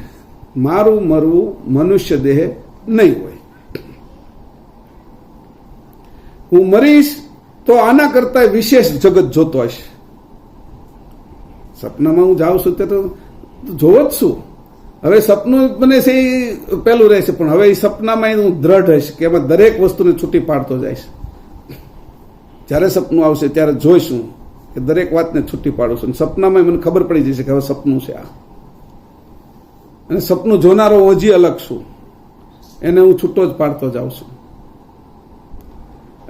મારું મરવું મનુષ્ય દેહ નહીં હોય. હું મરીશ તો આના કરતા વિશેષ જગત જોતો હશે. સપનામાં હું જાઉં છું તે તો જોવો જ છું. હવે સપનું મને છે એ પેલું રહેશે, પણ હવે એ સપનામાં હું દ્રઢ હશે કે એમાં દરેક વસ્તુને છૂટી પાડતો જઈશ. જ્યારે સપનું આવશે ત્યારે જોઈશું કે દરેક વાતને છૂટી પાડું છું. સપનામાં મને ખબર પડી જશે કે હવે સપનું છે આ, અને સપનું જોનારો હજી અલગ છું, એને હું છૂટો જ પાડતો જાઉં છું.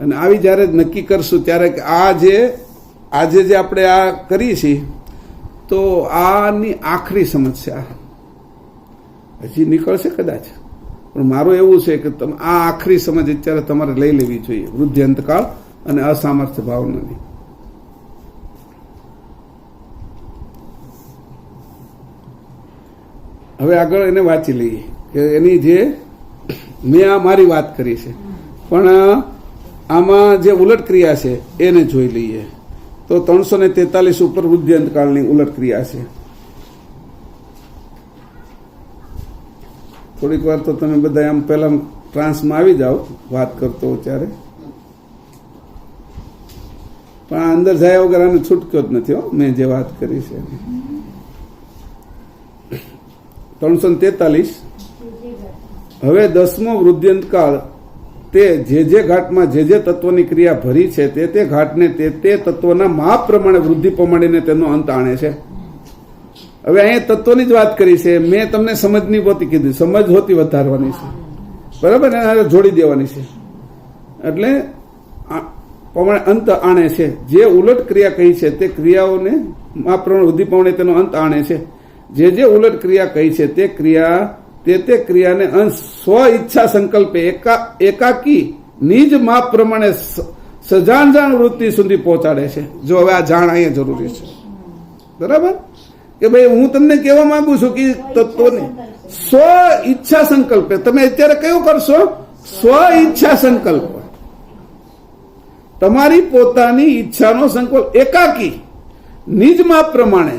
અને આવી જ્યારે નક્કી કરશું ત્યારે આજે જે આપણે આ કરીએ છીએ તો આની આખરી સમસ્યા હજી નીકળશે કદાચ, પણ મારું એવું છે કે તમે આ આખરી સમજ અત્યારે તમારે લઈ લેવી જોઈએ, વૃદ્ધિ અંતકાળ અને અસામર્થ્ય ભાવનાની. હવે આગળ એને વાંચી લઈએ કે એની જે મેં આ મારી વાત કરી છે, પણ આમાં જે ઉલટ ક્રિયા છે એને જોઈ લઈએ. તો 343 ઉપર વૃદ્ધિ અંતકાળની ઉલટ ક્રિયા છે. થોડીક વાર તો તમે બધા આમ પહેલા ટ્રાન્સમાં આવી જાઓ વાત કરતો ત્યારે, પણ આ અંદર જાય વગર આને છૂટક્યો જ નથી. મેં જે વાત કરી છે 343. હવે 10મો વૃદ્ધિ અંતકાળ તે જે ઘાટમાં જે તત્વની ક્રિયા ભરી છે તે ઘાટને તે તત્વના માપ પ્રમાણે વૃદ્ધિ પ્રમાણેને તેનો અંત આણે છે. હવે અહીંયા તત્વની જ વાત કરી છે. મેં તમને સમજની પોતી કીધી, સમજ હોતી વધારવાની છે, બરાબર, એને જોડી દેવાની છે. એટલે પ્રમાણે અંત આણે છે. જે ઉલટ ક્રિયા કહી છે તે ક્રિયાઓને માપ પ્રમાણે વૃદ્ધિ પ્રમાણે તેનો અંત આણે છે. જે ઉલટ ક્રિયા કહી છે તે ક્રિયાને અંશ સ્વ ઈચ્છા સંકલ્પે એકાકી નિજ માપ પ્રમાણે સજાણ વૃત્તિ સુધી પહોંચાડે છે. જો હવે આ જાણ અહીંયા જરૂરી છે, બરાબર, કે ભાઈ હું તમને કહેવા માંગુ છું કે તત્વને સ્વ ઈચ્છા સંકલ્પે તમે અત્યારે કયું કરશો? સ્વ ઈચ્છા સંકલ્પ, તમારી પોતાની ઈચ્છાનો સંકલ્પ એકાકી નિજ માપ પ્રમાણે,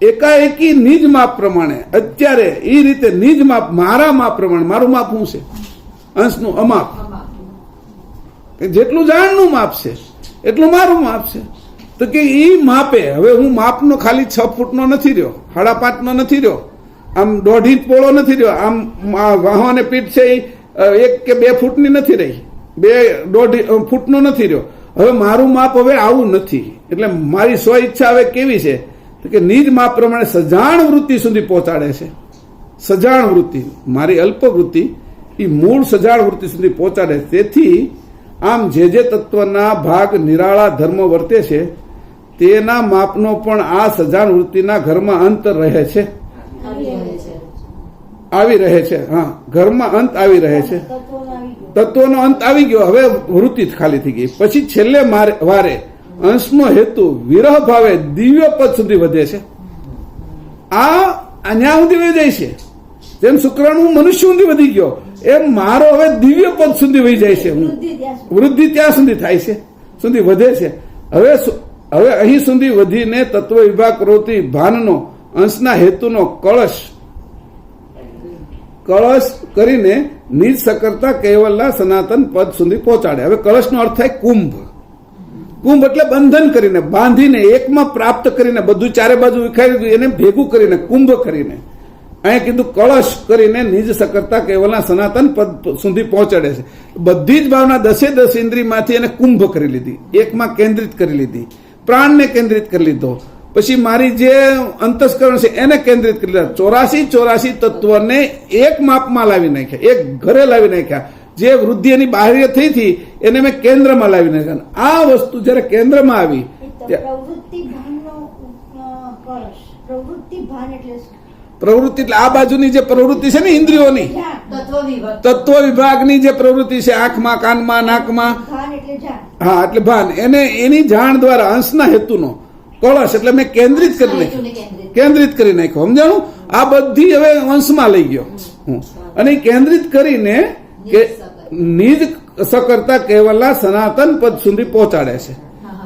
એકાએકી નિજ માપ પ્રમાણે અત્યારે એ રીતે નિજ માપ, મારા માપ પ્રમાણે. મારું માપ શું છે? અંશનું અમાપ, જેટલું જાણનું માપ છે એટલું મારું માપ છે. તો કે એ માપે, હવે હું માપનો ખાલી 6 ફૂટનો નથી રહ્યો, 5.5નો નથી રહ્યો, આમ 1.5 ઇંચ પોળો નથી રહ્યો, આમ વાહો અને પીઠ છે એ 1 કે 2 ફૂટની નથી રહી, 2.5 ફૂટનો નથી રહ્યો. હવે મારું માપ હવે આવું નથી. એટલે મારી સ્વ ઈચ્છા હવે કેવી છે કે નિજ માપ પ્રમાણે સજાણ વૃત્તિ સુધી પહોંચાડે છે. સજાણ વૃત્તિ, મારી અલ્પ વૃત્તિ એ મૂળ સજાણ વૃત્તિ સુધી પહોંચાડે. તેથી આમ જે તત્વના ભાગ નિરાળા ધર્મ વર્તે છે તેના માપનો પણ આ સજાણ વૃત્તિના ઘરમાં અંત રહે છે, આવી રહે છે. હા, ઘરમાં અંત આવી રહે છે. તત્વનો અંત આવી ગયો, હવે વૃત્તિ ખાલી થઈ ગઈ. પછી છેલ્લે વારે અંશનો હેતુ વિરહ ભાવે દિવ્ય પદ સુધી વધે છે. આ અહીંયા સુધી વહી જાય છે. જેમ શુક્રાણુ મનુષ્ય સુધી વધી ગયો એમ મારો હવે દિવ્ય પદ સુધી વહી જાય છે. વૃદ્ધિ ત્યાં સુધી થાય છે, સુધી વધે છે. હવે અહીં સુધી વધીને તત્વ વિભાગ પ્રવૃત્તિ ભાનનો અંશના હેતુનો કળશ કરીને નિજ સકર્તા કેવલના સનાતન પદ સુધી પહોંચાડે. હવે કળશનો અર્થ થાય કુંભ. કુંભ એટલે બંધન કરીને, બાંધીને, એકમાં પ્રાપ્ત કરીને, બધું ચારે બાજુ વિખારી એને ભેગું કરીને, કુંભ કરીને. અહીંયા કીધું કળશ કરીને નિજ સકર્તા કેવલના સનાતન પદ સુધી પહોંચાડે છે. બધી જ ભાવના 10 ઇન્દ્રિયમાંથી એને કુંભ કરી લીધી, એકમાં કેન્દ્રિત કરી લીધી, પ્રાણને કેન્દ્રિત કરી લીધો. પછી મારી જે અંતસ્કરણ છે એને કેન્દ્રિત કરી લીધા. 84 તત્વને એક માપમાં લાવી નાખ્યા, એક ઘરે લાવી નાખ્યા. જે વૃદ્ધિ એની બાહ્ય થઈ હતી એને મેં કેન્દ્રમાં લાવીને આ વસ્તુ જયારે કેન્દ્રમાં આવી પ્રવૃત્તિ ભાનનો કળશ. પ્રવૃત્તિ ભાન એટલે શું? પ્રવૃત્તિ એટલે આ બાજુની જે પ્રવૃત્તિ છે ને ઇન્દ્રિયોની તત્વ વિભાગની જે પ્રવૃત્તિ છે આંખમાં કાનમાં નાકમાં ભાન એટલે જાણ. હા એટલે ભાન એને એની જાણ દ્વારા અંશના હેતુનો કળશ એટલે મેં કેન્દ્રિત કરી નાખ્યો સમજાણું આ બધી હવે અંશમાં લઈ ગયો અને કેન્દ્રિત કરીને કે નિજ સકર્તા કેવલના સનાતન પદ સુધી પહોંચાડે છે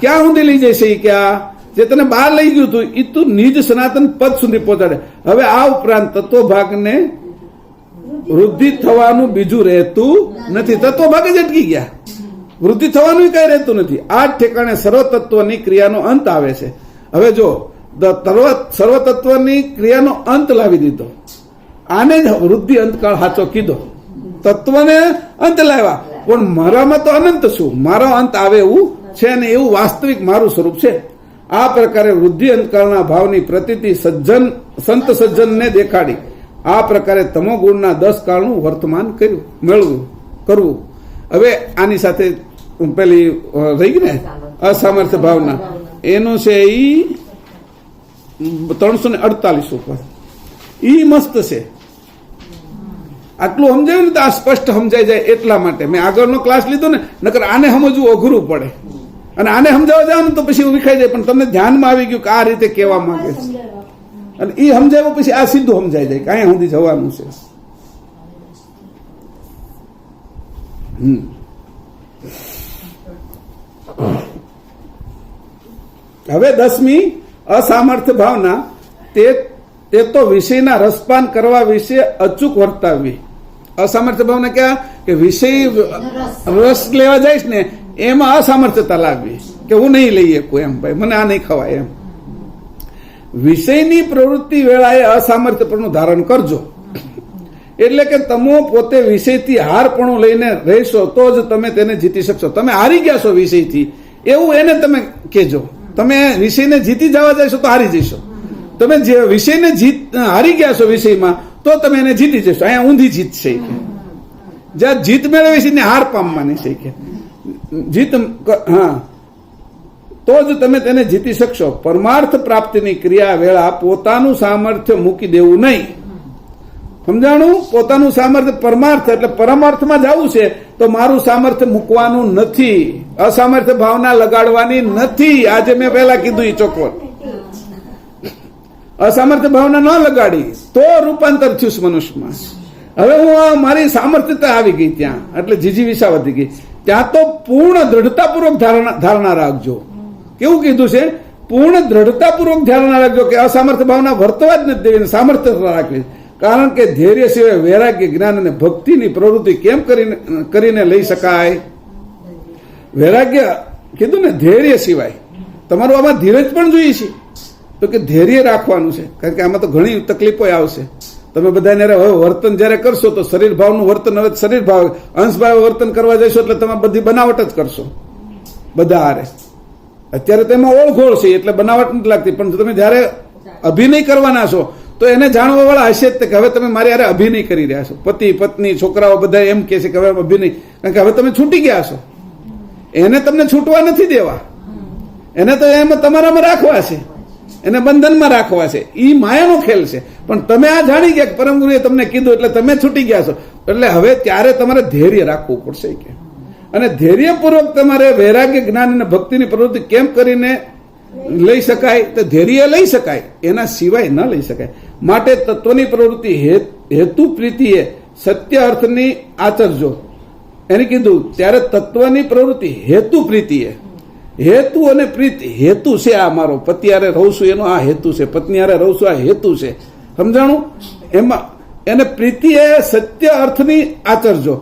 ક્યાં સુધી લઈ જશે એ ક્યાં જે તને બહાર લઈ ગયું હતું એ તું નિજ સનાતન પદ સુધી પહોંચાડે હવે આ ઉપરાંત તત્વ ભાગને વૃદ્ધિ થવાનું બીજું રહેતું નથી તત્વ ભાગ જ અટકી ગયા વૃદ્ધિ થવાનું કઈ રહેતું નથી આ જ ઠેકાણે સર્વતત્વની ક્રિયાનો અંત આવે છે હવે જો સર્વતત્વની ક્રિયાનો અંત લાવી દીધો આને જ વૃદ્ધિ અંતકાળ સાચો કીધો તત્વને અંત લાવ્યા પણ મારામાં તો અનંત શું મારો અંત આવે એવું છે અને એવું વાસ્તવિક મારું સ્વરૂપ છે આ પ્રકારે વૃદ્ધિ અંતકાળના ભાવની પ્રતીતિ સંત સજ્જનને દેખાડી આ પ્રકારે તમો ગુણના 10 કાળનું વર્તમાન કરવું હવે આની સાથે પેલી રહી ગઈ ને અસામર્થ્ય ભાવના એનું છે ઈ 348 ઉપર ઈ મસ્ત છે આટલું સમજાયું ને તો આ સ્પષ્ટ સમજાઈ જાય એટલા માટે મેં આગળનો ક્લાસ લીધો ને નકર આને સમજવું અઘરું પડે અને આને સમજાવવા જાવ ને તો પછી વિખાઈ જાય પણ તમને ધ્યાનમાં આવી ગયું કે આ રીતે કહેવા માંગે છે અને એ સમજાવ્યું પછી આ સીધું સમજાઈ જાય કે અહીંયા સુધી જવાનું છે હવે 10મી અસામર્થ્ય ભાવના તે તો વિષયના રસપાન કરવા વિશે અચૂક વર્તાવવી અસામર્થ્ય ભાવના ક્યાં કે વિષય રસ લેવા જઈશ ને એમાં અસામર્થ્યતા લાવવી કે હું નહીં લઈ શકું એમ ભાઈ મને આ નહીં ખવાય એમ વિષયની પ્રવૃત્તિ વેળાએ અસામર્થ્યપણું ધારણ કરજો એટલે કે તમે પોતે વિષયથી હારપણું લઈને રહેશો તો જ તમે તેને જીતી શકશો તમે હારી ગયા છો વિષયથી એવું એને તમે કહેજો તમે વિષયને જીતી જવા જશો તો હારી જશો તમે જે વિષયને હારી ગયા છો વિષયમાં તો તમે એને જીતી જશો અહીંયા ઊંધી જીત છે જ્યાં જીત મેળવી છે ને હાર પામવાની છે કે જીત હા તો જ તમે તેને જીતી શકશો પરમાર્થ પ્રાપ્તિની ક્રિયા વેળા પોતાનું સામર્થ્ય મૂકી દેવું નહીં સમજાણું પોતાનું સામર્થ્ય પરમાર્થ એટલે પરમાર્થમાં જવું છે તો મારું સામર્થ્ય મૂકવાનું નથી અસામર્થ્ય ભાવના લગાડવાની નથી આજે મેં પહેલા કીધું એ ચોખ્ખું અસામર્થ્ય ભાવના ન લગાડી તો રૂપાંતર થયું મનુષ્યમાં હવે હું મારી સામર્થ્યતા આવી ગઈ ત્યાં એટલે જીજીવિષા વધી ગઈ ત્યાં તો પૂર્ણ દ્રઢતાપૂર્વક ધારણા રાખજો કેવું કીધું છે પૂર્ણ દ્રઢતાપૂર્વક ધારણા રાખજો કે અસામર્થ્ય ભાવના વર્તવા જ નથી દેવી સામર્થ્ય રાખવી કારણ કે ધૈર્ય સિવાય વૈરાગ્ય જ્ઞાન અને ભક્તિની પ્રવૃત્તિ કેમ કરીને લઈ શકાય વૈરાગ્ય કીધું ને ધૈર્ય સિવાય તમારું આમાં ધીરજ પણ જોઈએ છે તો કે ધૈર્ય રાખવાનું છે કારણ કે આમાં તો ઘણી તકલીફો આવશે તમે બધાને હવે વર્તન જયારે કરશો તો શરીર ભાવનું વર્તન હવે શરીર ભાવ અંશ ભાવ વર્તન કરવા જશો એટલે તમે બધી બનાવટ જ કરશો બધા હારે અત્યારે તો એમાં ઓળખોળ છે એટલે બનાવટ નથી લાગતી પણ તમે જયારે અભિનય કરવાના છો તો એને જાણવા વાળા હશે જ કે હવે તમે મારી યારે અભિનય કરી રહ્યા છો પતિ પત્ની છોકરાઓ બધા એમ કે છે કે હવે અભિનય કારણ કે હવે તમે છૂટી ગયા છો એને તમને છૂટવા નથી દેવા એને તો એમ તમારામાં રાખવા છે એને બંધનમાં રાખવા છે એ માયાનો ખેલ છે પણ તમે આ જાણી ગયા પરમ ગુરુએ તમને કીધું એટલે તમે છૂટી ગયા છો એટલે હવે ત્યારે તમારે ધૈર્ય રાખવું પડશે કે અને ધૈર્યપૂર્વક તમારે વૈરાગ્ય જ્ઞાન અને ભક્તિની પ્રવૃત્તિ કેમ કરીને લઈ શકાય તો ધૈર્ય લઈ શકાય એના સિવાય ન લઈ શકાય માટે તત્વની પ્રવૃત્તિ હેતુ પ્રીતિએ સત્ય અર્થની આચરજો એને કીધું ત્યારે તત્વની પ્રવૃત્તિ હેતુ પ્રીતિએ હેતુ અને પ્રીતિ હેતુ છે આ મારો પતિ હારે રહું છું એનો આ હેતુ છે પત્ની હારે રહું છું આ હેતુ છે સમજાણું એમાં એને પ્રીતિ એ સત્ય અર્થની આચરજો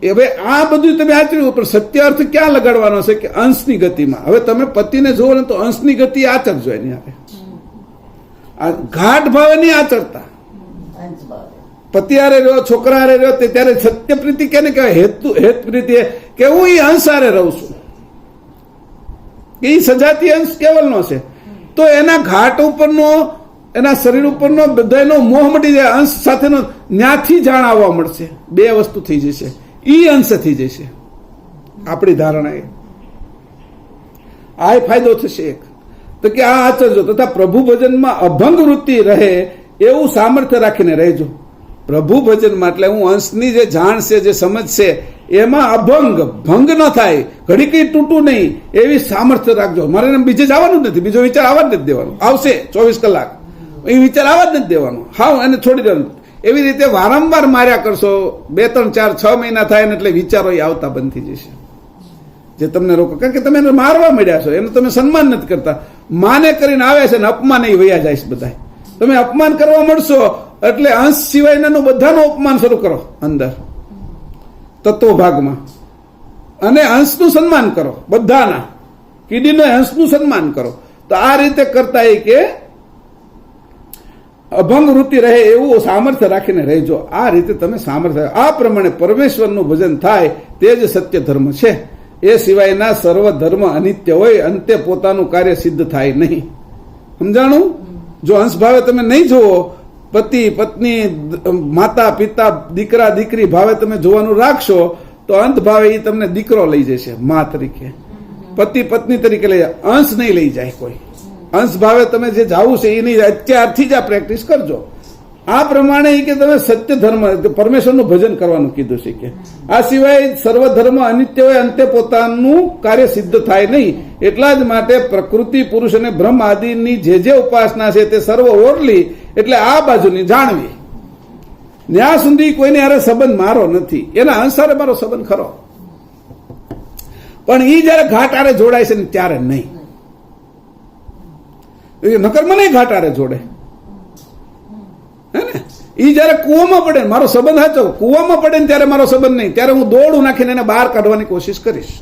હવે આ બધું તમે આચર્યું પણ સત્ય અર્થ ક્યાં લગાડવાનો છે કે અંશની ગતિમાં હવે તમે પતિને જોવો ને તો અંશની ગતિ આચરજો એની હારે ઘાટ ભાવે નહીં આચરતા પતિ હારે રહ્યો છોકરા હારે રહ્યો ત્યારે સત્ય પ્રીતિ કેને કહેવાય હેત પ્રીતિ કે હું એ અંશ હારે રહું છું એ સજાતી અંશ કેવલનો છે તો એના ઘાટ ઉપરનો એના શરીર ઉપરનો બધાનો મોહ મટી જાય અંશ સાથેનો ન્યાથી જાણ આવવા મળશે બે વસ્તુ થઈ જશે ઈ અંશ થઈ જશે. આપણી ધારણા આ ફાયદો થશે એક તો કે આ આચરજો તથા પ્રભુ ભજનમાં અભંગ વૃત્તિ રહે એવું સામર્થ્ય રાખીને રહેજો. પ્રભુ ભજનમાં એટલે હું અંશની જે જાણ છે, જે સમજ છે, એમાં અભંગ ભંગ ન થાય, ઘડી કઈ તૂટું નહીં એવી સામર્થ્ય રાખજો. મારે બીજે જવાનું જ નથી, બીજો વિચાર આવવા જ નથી દેવાનો. આવશે 24 કલાક એ વિચાર આવવા જ નથી દેવાનો, હાવ એને છોડી દેવાનું. એવી રીતે વારંવાર માર્યા કરશો, 2, 3, 4, 6 મહિના થાય ને એટલે વિચારો આવતા બંધ થઈ જશે. જે તમને રોકો, કારણ કે તમે એને મારવા મળ્યા છો, એનું તમે સન્માન નથી કરતા. માને કરીને આવે છે ને અપમાન એ વયા જાય છે. બધા તમે અપમાન કરવા મળશો એટલે અંશ સિવાયનાનું બધાનું અપમાન શરૂ કરો અંદર તત્વ ભાગમાં, અને અંશનું સન્માન કરો બધાના. કીડીનો અંશનું સન્માન કરો. તો આ રીતે કરતા એ કે અભંગ વૃત્તિ રહે એવું સામર્થ્ય રાખીને રહેજો. આ રીતે તમે સામર્થ્ય, આ પ્રમાણે પરમેશ્વરનું ભજન થાય તે જ સત્ય ધર્મ છે. એ સિવાયના સર્વ ધર્મ અનિત્ય હોય, અંતે પોતાનું કાર્ય સિદ્ધ થાય નહીં. સમજાણું? જો અંશ ભાવે તમે નહીં જોવો, પતિ પત્ની, માતા પિતા, દીકરા દીકરી ભાવે તમે જોવાનું રાખશો તો અંત ભાવે એ તમને દીકરો લઈ જશે, મા તરીકે, પતિ પત્ની તરીકે લઈ જાય, અંશ નહીં લઈ જાય કોઈ. અંશ ભાવે તમે જે જાવું છે એ નહીં, અત્યારથી જ આ પ્રેક્ટિસ કરજો. આ પ્રમાણે કે તમે સત્ય ધર્મ પરમેશ્વરનું ભજન કરવાનું કીધું છે કે આ સિવાય સર્વ ધર્મ અનિત્ય હોય, અંતે પોતાનું કાર્ય સિદ્ધ થાય નહીં. એટલા જ માટે પ્રકૃતિ, પુરુષ અને બ્રહ્મ આદિની જે ઉપાસના છે તે સર્વ ઓરલી, એટલે આ બાજુની જાણવી. ત્યાં સુધી કોઈને હારે સંબંધ મારો નથી, એના અંસારે મારો સંબંધ ખરો, પણ એ જયારે ઘાટ આરે જોડાય છે ને ત્યારે નહીં. નકર મને ઘાટ આરે જોડે હે ને. એ જયારે કૂવામાં પડે મારો સંબંધ સાચો, કૂવામાં પડે ને ત્યારે મારો સંબંધ નહીં, ત્યારે હું દોડું નાખીને એને બહાર કાઢવાની કોશિશ કરીશ,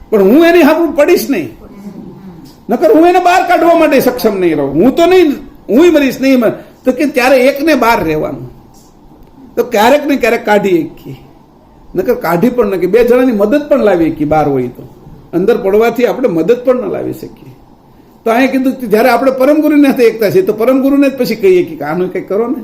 પણ હું એની હાથું પડીશ નહીં. નકર હું એને બહાર કાઢવા માટે સક્ષમ નહીં રહું. હું તો નહીં, હું મરીશ નહીં. તો કે ત્યારે એકને બહાર રહેવાનું, તો ક્યારેક ને ક્યારેક કાઢી એકીએ, નકર કાઢી પણ નાખી. 2 જણાની મદદ પણ લાવી શકીએ, બહાર હોય તો. અંદર પડવાથી આપણે મદદ પણ ન લાવી શકીએ. તો અહીંયા કીધું જયારે આપણે પરમગુરુને સાથે એકતા છે તો પરમગુરુને જ પછી કહીએ કે આનું કંઈક કરો ને.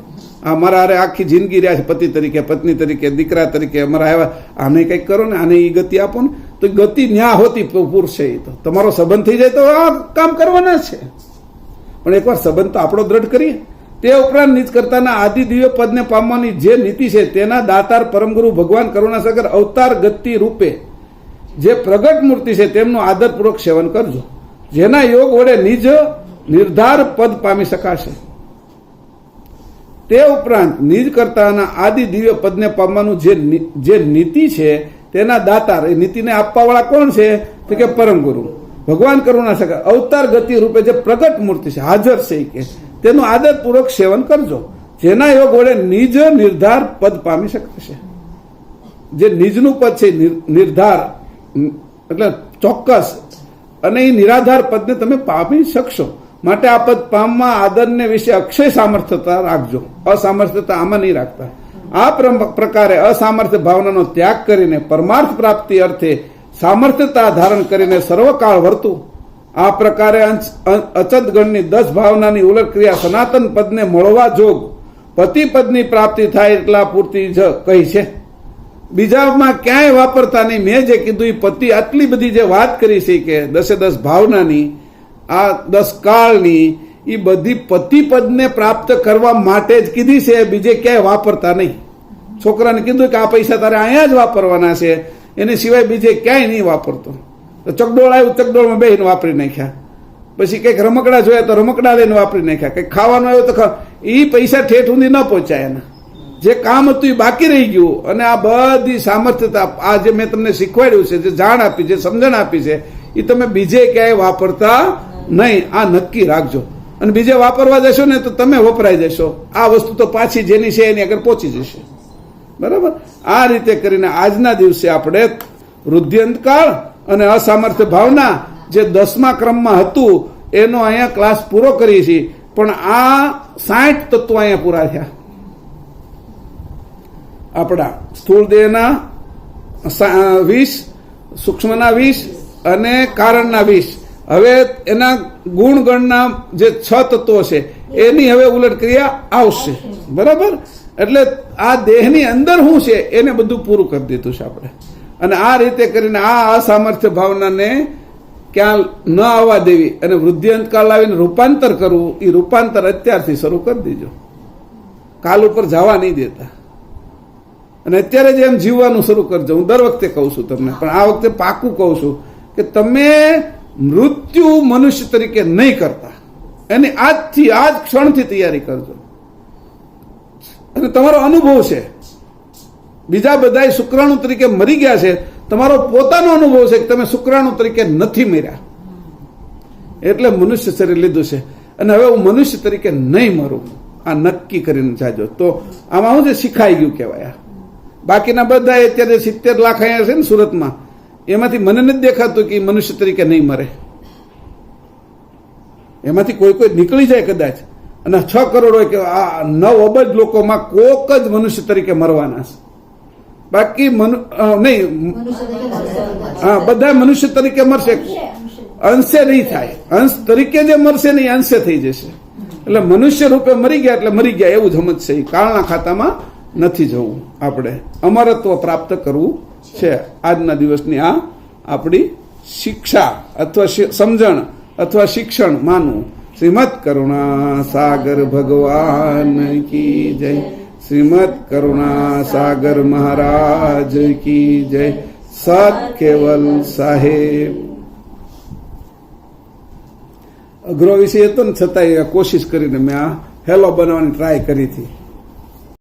આ મારા હારે આખી જિંદગી રહ્યા છે, પતિ તરીકે, પત્ની તરીકે, દીકરા તરીકે અમારા આવ્યા, આને કંઈક કરો ને, આને એ ગતિ આપો ને. તો ગતિ ન્યા હોતી પુરુષ છે, તો તમારો સંબંધ થઈ જાય તો આ કામ કરવાના છે. પણ એકવાર સંબંધ તો આપણો દ્રઢ કરીએ. તે ઉપરાંત નીચ કરતાના આદિ દિવ્ય પદને પામવાની જે નીતિ છે તેના દાતાર પરમગુરુ ભગવાન કરુણાસાગર અવતાર ગતિ રૂપે જે પ્રગટ મૂર્તિ છે તેમનું આદરપૂર્વક સેવન કરજો, જેના યોગ વડે નિજ નિર્ધાર પદ પામી શકાશે. તે ઉપરાંત નિજ કરતાના આદિ દિવ્ય પદને પામવાનું જે નીતિ છે તેના દાતાર, એ નીતિને આપવાવાળા કોણ છે? તો કે પરમગુરુ ભગવાન કરુણાસાગર અવતાર ગતિ રૂપે જે પ્રગટ મૂર્તિ છે, હાજર છે, કે તેનું આદરપૂર્વક સેવન કરજો, જેના યોગ વડે નિજ નિર્ધાર પદ પામી શકાશે. જે નિજનું પદ છે નિર્ધાર એટલે ચોક્કસ, અને એ નિરાધાર પદને તમે પામી શકશો. માટે આ પદ પામવા આદરને વિશે અક્ષય સામર્થ્યતા રાખજો, અસામર્થ્યતા આમાં નહીં રાખતા. આ પ્રકારે અસામર્થ્ય ભાવનાનો ત્યાગ કરીને પરમાર્થ પ્રાપ્તિ અર્થે સામર્થ્યતા ધારણ કરીને સર્વકાળ વર્તું. આ પ્રકારે અચદ ગણની 10 ભાવનાની ઉલટ ક્રિયા સનાતન પદને મળવા જોગ પતિ પદની પ્રાપ્તિ થાય એટલા પૂરતી જ કહી છે. બીજામાં ક્યાંય વાપરતા નહીં. મેં જે કીધું એ પતિ, આટલી બધી જે વાત કરી છે કે 10 ભાવનાની, આ 10 કાળની, એ બધી પતિ પદને પ્રાપ્ત કરવા માટે જ કીધી છે, બીજે ક્યાંય વાપરતા નહીં. છોકરાને કીધું કે આ પૈસા તારે અહીંયા જ વાપરવાના છે, એને સિવાય બીજે ક્યાંય નહીં વાપરતો. તો ચકડોળ આવ્યું, ચકડોળમાં બેહીને વાપરી નાખ્યા. પછી કંઈક રમકડા જોયા તો રમકડા લઈને વાપરી નાખ્યા. કંઈક ખાવાનું આવ્યું તો એ પૈસા ઠેઠ સુધી ન પહોંચાય. એના જે કામ હતું એ બાકી રહી ગયું. અને આ બધી સામર્થ્યતા, આ જે મેં તમને શીખવાડ્યું છે, જે જાણ આપી, જે સમજણ આપી છે, એ તમે બીજે ક્યાંય વાપરતા નહીં. આ નક્કી રાખજો. અને બીજે વાપરવા જશો ને તો તમે વપરાઈ જશો. આ વસ્તુ તો પાછી જેની છે એની આગળ પહોંચી જશે. બરાબર? આ રીતે કરીને આજના દિવસે આપણે વૃદ્ધિઅંતકાળ અને અસામર્થ્ય ભાવના જે 10મા ક્રમમાં હતું એનો અહીંયા ક્લાસ પૂરો કરીએ છીએ. પણ આ 60 તત્વો અહીંયા પૂરા થયા. આપણા સ્થૂળ દેહના 20, સૂક્ષ્મના 20 અને કારણના 20. હવે એના ગુણગણના જે 6 તત્વો છે એની હવે ઉલટ ક્રિયા આવશે. બરાબર? એટલે આ દેહની અંદર શું છે એને બધું પૂરું કરી દીધું છે આપણે. અને આ રીતે કરીને આ અસામર્થ્ય ભાવનાને ક્યાં ન આવવા દેવી અને વૃદ્ધિ અંતકાળ આવીને રૂપાંતર કરવું, એ રૂપાંતર અત્યારથી શરૂ કરી દીજો. કાલ ઉપર જવા નહીં દેતા. અને અત્યારે જ એમ જીવવાનું શરૂ કરજો. હું દર વખતે કહું છું તમને, પણ આ વખતે પાકું કહું છું કે તમે મૃત્યુ મનુષ્ય તરીકે નહીં કરતા, એની આજથી આજ ક્ષણથી તૈયારી કરજો. અને તમારો અનુભવ છે, બીજા બધા શુક્રાણુ તરીકે મરી ગયા છે, તમારો પોતાનો અનુભવ છે કે તમે શુક્રાણુ તરીકે નથી મર્યા, એટલે મનુષ્ય શરીર લીધું છે. અને હવે હું મનુષ્ય તરીકે નહીં મરું, આ નક્કી કરીને જાજો. તો આમાં શું છે, શીખાઈ ગયું કહેવાય. બાકીના બધા અત્યારે 70 લાખ અહીંયા છે ને સુરતમાં, એમાંથી મને નથી દેખાતું કે મનુષ્ય તરીકે નહીં મરે. એમાંથી કોઈ નીકળી જાય કદાચ, અને 6 કરોડ હોય કે આ 9 અબજ લોકોમાં કોક જ મનુષ્ય તરીકે મરવાના છે. બાકી નહીં, હા, બધા મનુષ્ય તરીકે મરશે, અંશે નહીં થાય. અંશ તરીકે જે મરશે ને એ અંશે થઈ જશે. એટલે મનુષ્ય રૂપે મરી ગયા એટલે મરી ગયા એવું જ સમજશે. કાળના ખાતામાં નથી જવું. આપણે અમરત્વ પ્રાપ્ત કરવું છે. આજના દિવસની આ આપણી શિક્ષા અથવા સમજણ અથવા શિક્ષણ માનવું. શ્રીમદ કરુણા સાગર ભગવાન કી જય. શ્રીમદ કરુણા સાગર મહારાજ કી જય. સત કેવલ સાહેબ. અઘરો વિષય હતો ને, છતાંય કોશિશ કરીને મેં આ હેલો બનાવવાની ટ્રાય કરી હતી.